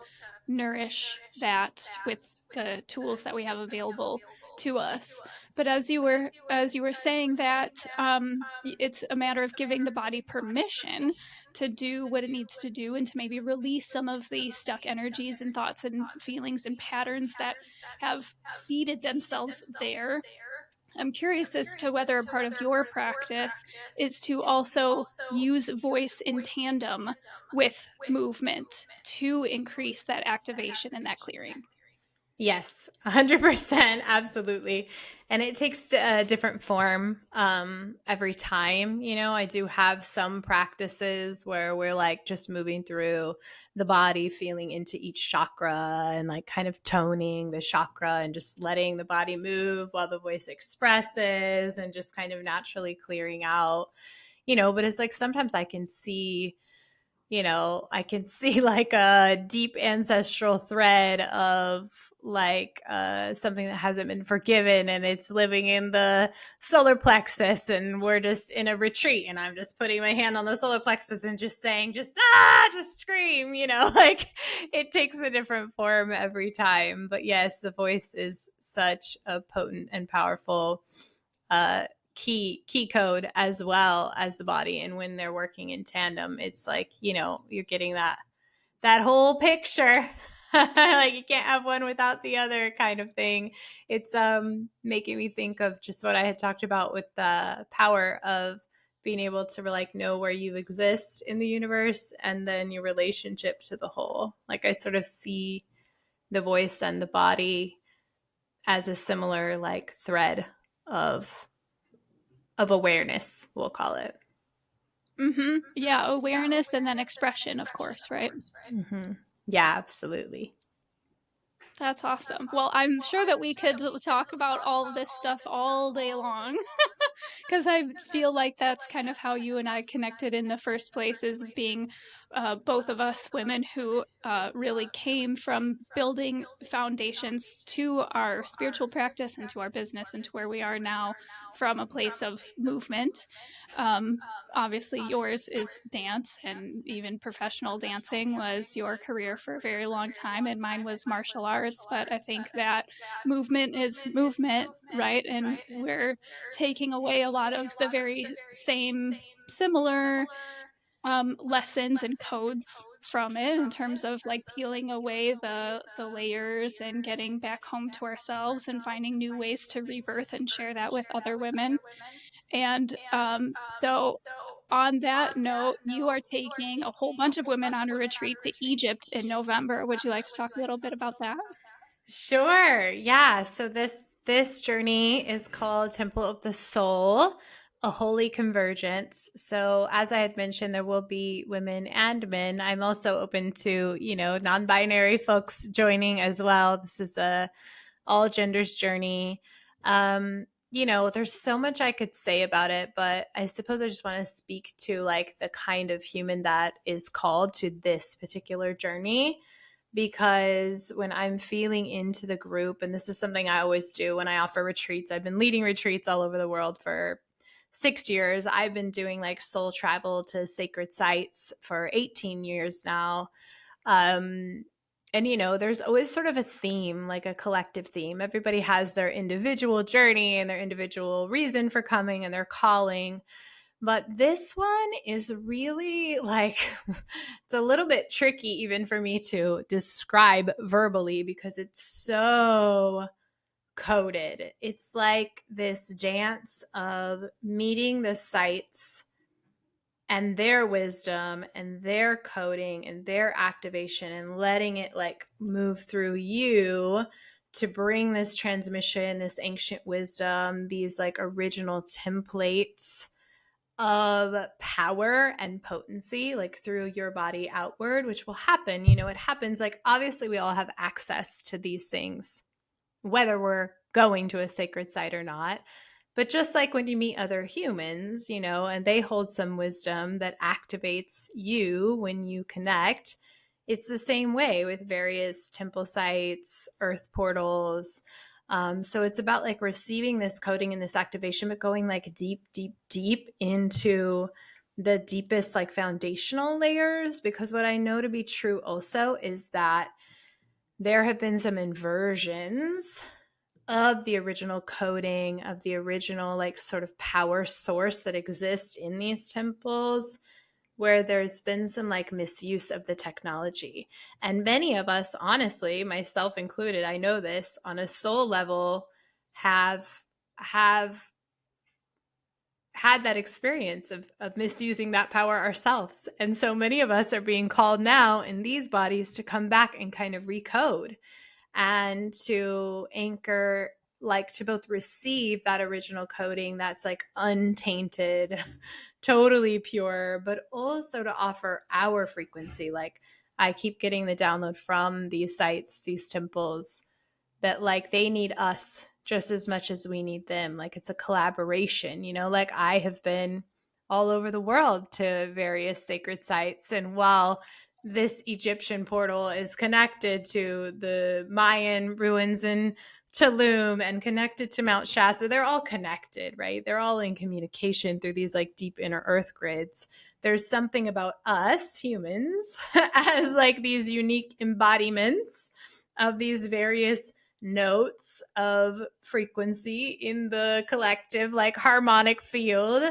nourish that with the tools that we have available to us. But as you were saying that it's a matter of giving the body permission to do what it needs to do and to maybe release some of the stuck energies and thoughts and feelings and patterns that have seeded themselves there. I'm curious as to whether a part of your practice is to also use voice in tandem with movement to increase that activation and that clearing. Yes, 100%, absolutely. And it takes a different form every time. I do have some practices where we're like just moving through the body, feeling into each chakra and like kind of toning the chakra and just letting the body move while the voice expresses and just kind of naturally clearing out. But it's like sometimes I can see like a deep ancestral thread of like something that hasn't been forgiven and it's living in the solar plexus, and we're just in a retreat and I'm just putting my hand on the solar plexus and just saying just scream, like it takes a different form every time. But yes, the voice is such a potent and powerful uh key code as well as the body, and when they're working in tandem, it's like you're getting that whole picture. Like you can't have one without the other kind of thing. It's making me think of just what I had talked about with the power of being able to like know where you exist in the universe and then your relationship to the whole. Like I sort of see the voice and the body as a similar like thread of awareness, we'll call it. Yeah, awareness and then expression, of course, right? Mm-hmm. Yeah, absolutely. That's awesome. Well, I'm sure that we could talk about all of this stuff all day long. Because I feel like that's kind of how you and I connected in the first place, is being both of us women who really came from building foundations to our spiritual practice and to our business and to where we are now from a place of movement. Um, Obviously, yours is dance, and even professional dancing was your career for a very long time, and mine was martial arts. But I think that movement is movement, right? And we're taking away a lot of the very same similar lessons and codes from it, in terms of like peeling away the layers and getting back home to ourselves and finding new ways to rebirth and share that with other women. And so on that note, you are taking a whole bunch of women on a retreat to Egypt in November. Would you like to talk a little bit about that? Sure. Yeah. So this journey is called Temple of the Soul, a holy convergence. So as I had mentioned, there will be women and men. I'm also open to, non-binary folks joining as well. This is a all genders journey. There's so much I could say about it, but I suppose I just want to speak to like the kind of human that is called to this particular journey, because when I'm feeling into the group, and this is something I always do when I offer retreats, I've been leading retreats all over the world for 6 years. I've been doing like soul travel to sacred sites for 18 years now. Um, and there's always sort of a theme, like a collective theme. Everybody has their individual journey and their individual reason for coming and their calling. But this one is really like, it's a little bit tricky even for me to describe verbally because it's so coded. It's like this dance of meeting the sites and their wisdom and their coding and their activation and letting it like move through you to bring this transmission, this ancient wisdom, these like original templates of power and potency like through your body outward, which will happen. It happens like obviously we all have access to these things whether we're going to a sacred site or not. But just like when you meet other humans, and they hold some wisdom that activates you when you connect, it's the same way with various temple sites, earth portals. So it's about like receiving this coding and this activation, but going like deep, deep, deep into the deepest like foundational layers. Because what I know to be true also is that there have been some inversions of the original coding, of the original like sort of power source that exists in these temples, where there's been some like misuse of the technology. And many of us, honestly, myself included, I know this on a soul level, have had that experience of misusing that power ourselves. And so many of us are being called now in these bodies to come back and kind of recode. and to anchor, like to both receive that original coding that's like untainted, totally pure, but also to offer our frequency. Like I keep getting the download from these sites, these temples, that like they need us just as much as we need them. Like it's a collaboration, like I have been all over the world to various sacred sites. And while this Egyptian portal is connected to the Mayan ruins in Tulum and connected to Mount Shasta, they're all connected, right? They're all in communication through these like deep inner earth grids. There's something about us humans as like these unique embodiments of these various notes of frequency in the collective, like harmonic field,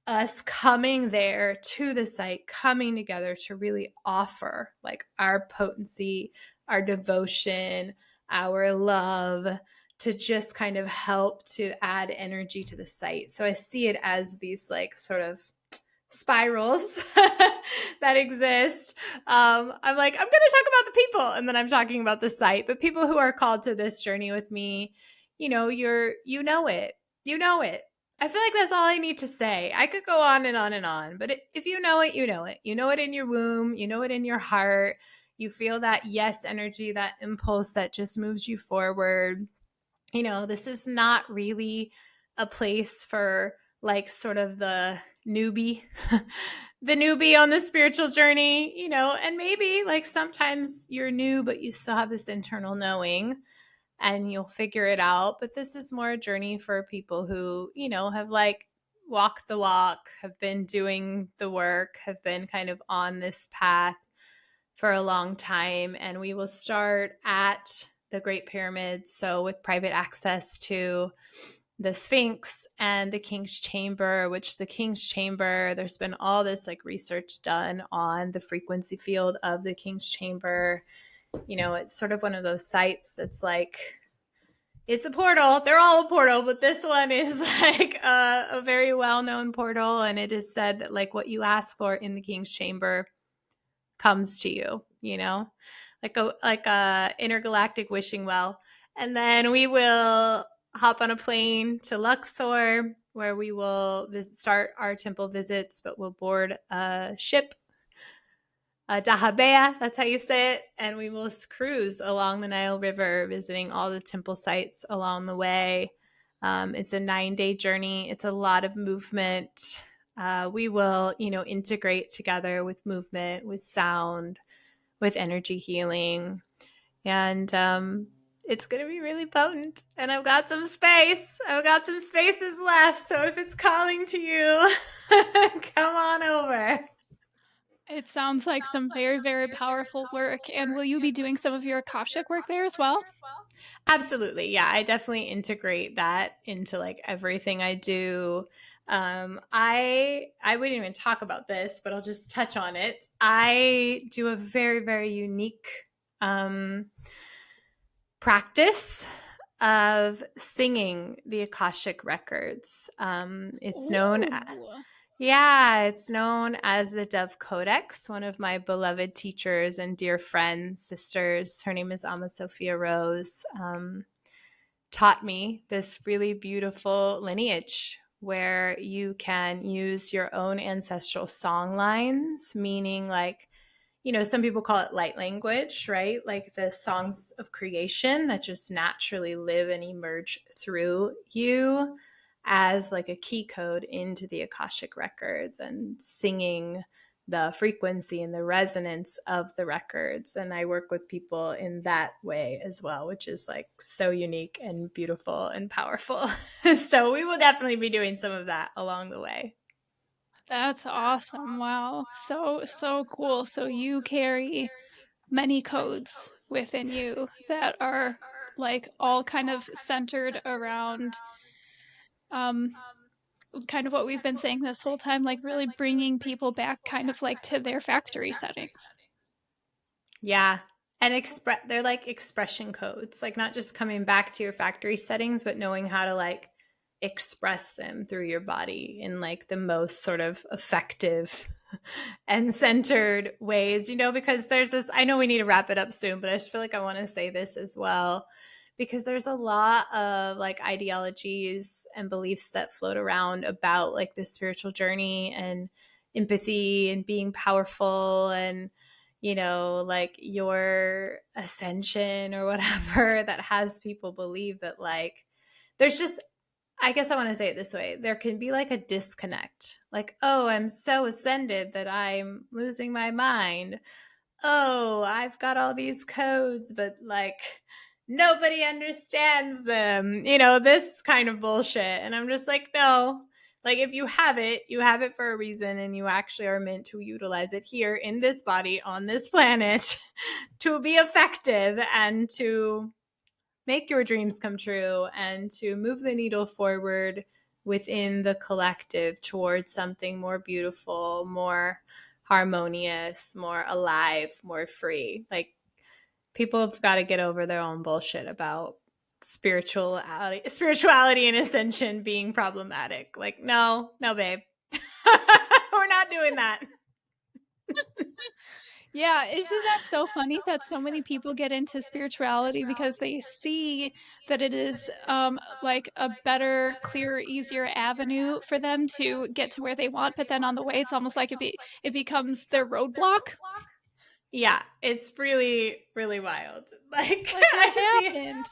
us coming there to the site, coming together to really offer like our potency, our devotion, our love, to just kind of help to add energy to the site. So I see it as these like sort of spirals that exist. I'm like, I'm going to talk about the people, and then I'm talking about the site. But people who are called to this journey with me, you know it. You know it. I feel like that's all I need to say. I could go on and on and on, but if you know it, you know it. You know it in your womb. You know it in your heart. You feel that yes energy, that impulse that just moves you forward. This is not really a place for like sort of the newbie, the newbie on the spiritual journey, and maybe like sometimes you're new, but you still have this internal knowing and you'll figure it out. But this is more a journey for people who, have like walked the walk, have been doing the work, have been kind of on this path for a long time. And we will start at the Great Pyramid. So with private access to the Sphinx and the King's Chamber, which the King's Chamber, there's been all this like research done on the frequency field of the King's Chamber. It's sort of one of those sites that's like, it's a portal. They're all a portal, but this one is like a very well-known portal. And it is said that like what you ask for in the King's Chamber comes to you, like a intergalactic wishing well. And then we will hop on a plane to Luxor, where we will start our temple visits, but we'll board a ship, a dahabea, that's how you say it, and we will cruise along the Nile River, visiting all the temple sites along the way. It's a 9-day journey. It's a lot of movement. We will, integrate together with movement, with sound, with energy healing. And it's going to be really potent. And I've got some space. I've got some spaces left. So if it's calling to you, come on over. It sounds like some very, very powerful work. And will you be doing some of your Akashic work there as well? Absolutely. Yeah, I definitely integrate that into like everything I do. I wouldn't even talk about this, but I'll just touch on it. I do a very, very unique practice of singing the Akashic records. It's known Ooh. Yeah, it's known as the Dove Codex. One of my beloved teachers and dear friends, sisters, her name is Ama Sophia Rose, taught me this really beautiful lineage where you can use your own ancestral song lines, meaning like, some people call it light language, right? Like the songs of creation that just naturally live and emerge through you as like a key code into the Akashic records, and singing the frequency and the resonance of the records. And I work with people in that way as well, which is like so unique and beautiful and powerful. So we will definitely be doing some of that along the way. That's awesome. Wow. So cool. So you carry many codes within you that are like all kind of centered around um kind of what we've been saying this whole time, like really bringing people back kind of like to their factory settings. Yeah. And they're like expression codes, like not just coming back to your factory settings, but knowing how to like express them through your body in like the most sort of effective and centered ways, because there's this, I know we need to wrap it up soon, but I just feel like I want to say this as well, because there's a lot of like ideologies and beliefs that float around about like this spiritual journey and empathy and being powerful and like your ascension or whatever that has people believe that like there's just, I guess I want to say it this way. There can be like a disconnect. Like, oh, I'm so ascended that I'm losing my mind. Oh, I've got all these codes, but like nobody understands them. This kind of bullshit. And I'm just like, no. Like if you have it for a reason and you actually are meant to utilize it here in this body on this planet to be effective and to make your dreams come true and to move the needle forward within the collective towards something more beautiful, more harmonious, more alive, more free. Like people have got to get over their own bullshit about spirituality and ascension being problematic. Like, no, babe. We're not doing that. Yeah, isn't that so funny that so many people get into spirituality because they see that it is like a better, clearer, easier avenue for them to get to where they want, but then on the way it's almost like it becomes their roadblock. Yeah, it's really, really wild. Like, Like what I see it. happened?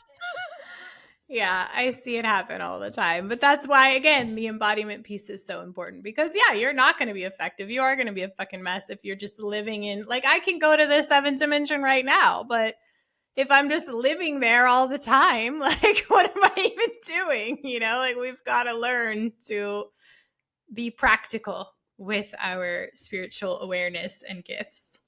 Yeah, I see it happen all the time. But that's why, again, the embodiment piece is so important because, yeah, you're not going to be effective. You are going to be a fucking mess if you're just living in, like, I can go to the seventh dimension right now, but if I'm just living there all the time, like, what am I even doing? Like, we've got to learn to be practical with our spiritual awareness and gifts.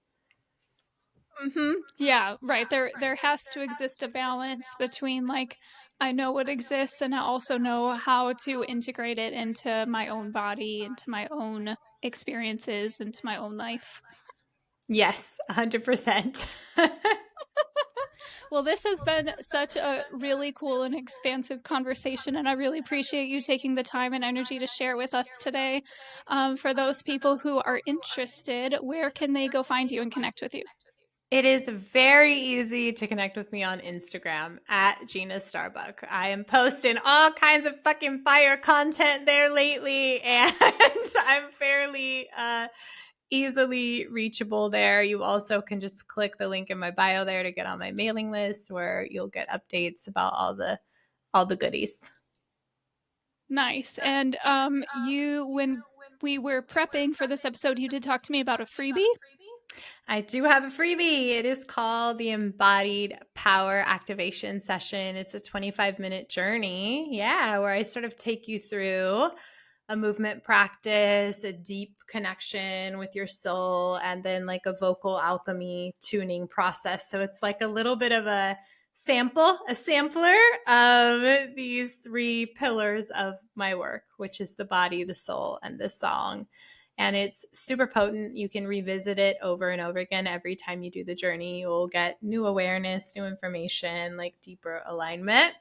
Yeah, right. There has to exist a balance between like I know what exists and I also know how to integrate it into my own body, into my own experiences, into my own life. Yes, 100%. Well, this has been such a really cool and expansive conversation, and I really appreciate you taking the time and energy to share with us today. For those people who are interested, where can they go find you and connect with you? It is very easy to connect with me on Instagram at Gina Starbuck. I am posting all kinds of fucking fire content there lately, and I'm fairly easily reachable there. You also can just click the link in my bio there to get on my mailing list, where you'll get updates about all the goodies. Nice. And you when we were prepping for this episode, you did talk to me about a freebie. I do have a freebie. It is called the Embodied Power Activation Session. It's a 25-minute journey. Yeah, where I sort of take you through a movement practice, a deep connection with your soul, and then like a vocal alchemy tuning process. So it's like a little bit of a sampler of these three pillars of my work, which is the body, the soul, and the song. And it's super potent. You can revisit it over and over again. Every time you do the journey, you'll get new awareness, new information, like deeper alignment.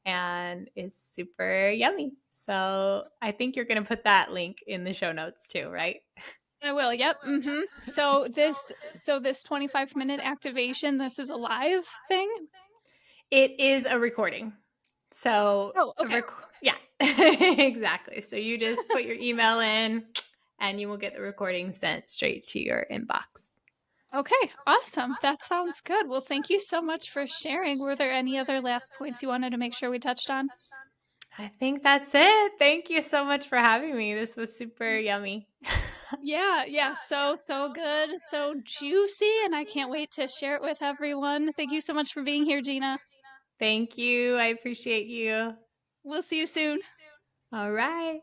And it's super yummy. So I think you're going to put that link in the show notes too, right? I will. Yep. So this 25-minute activation, this is a live thing. It is a recording. So, Oh, okay. yeah, exactly. So you just put your email in and you will get the recording sent straight to your inbox. Okay, awesome. That sounds good. Well, thank you so much for sharing. Were there any other last points you wanted to make sure we touched on? I think that's it. Thank you so much for having me. This was super yummy. Yeah, so good, so juicy, and I can't wait to share it with everyone. Thank you so much for being here, Gina. Thank you. I appreciate you. We'll see you soon. All right.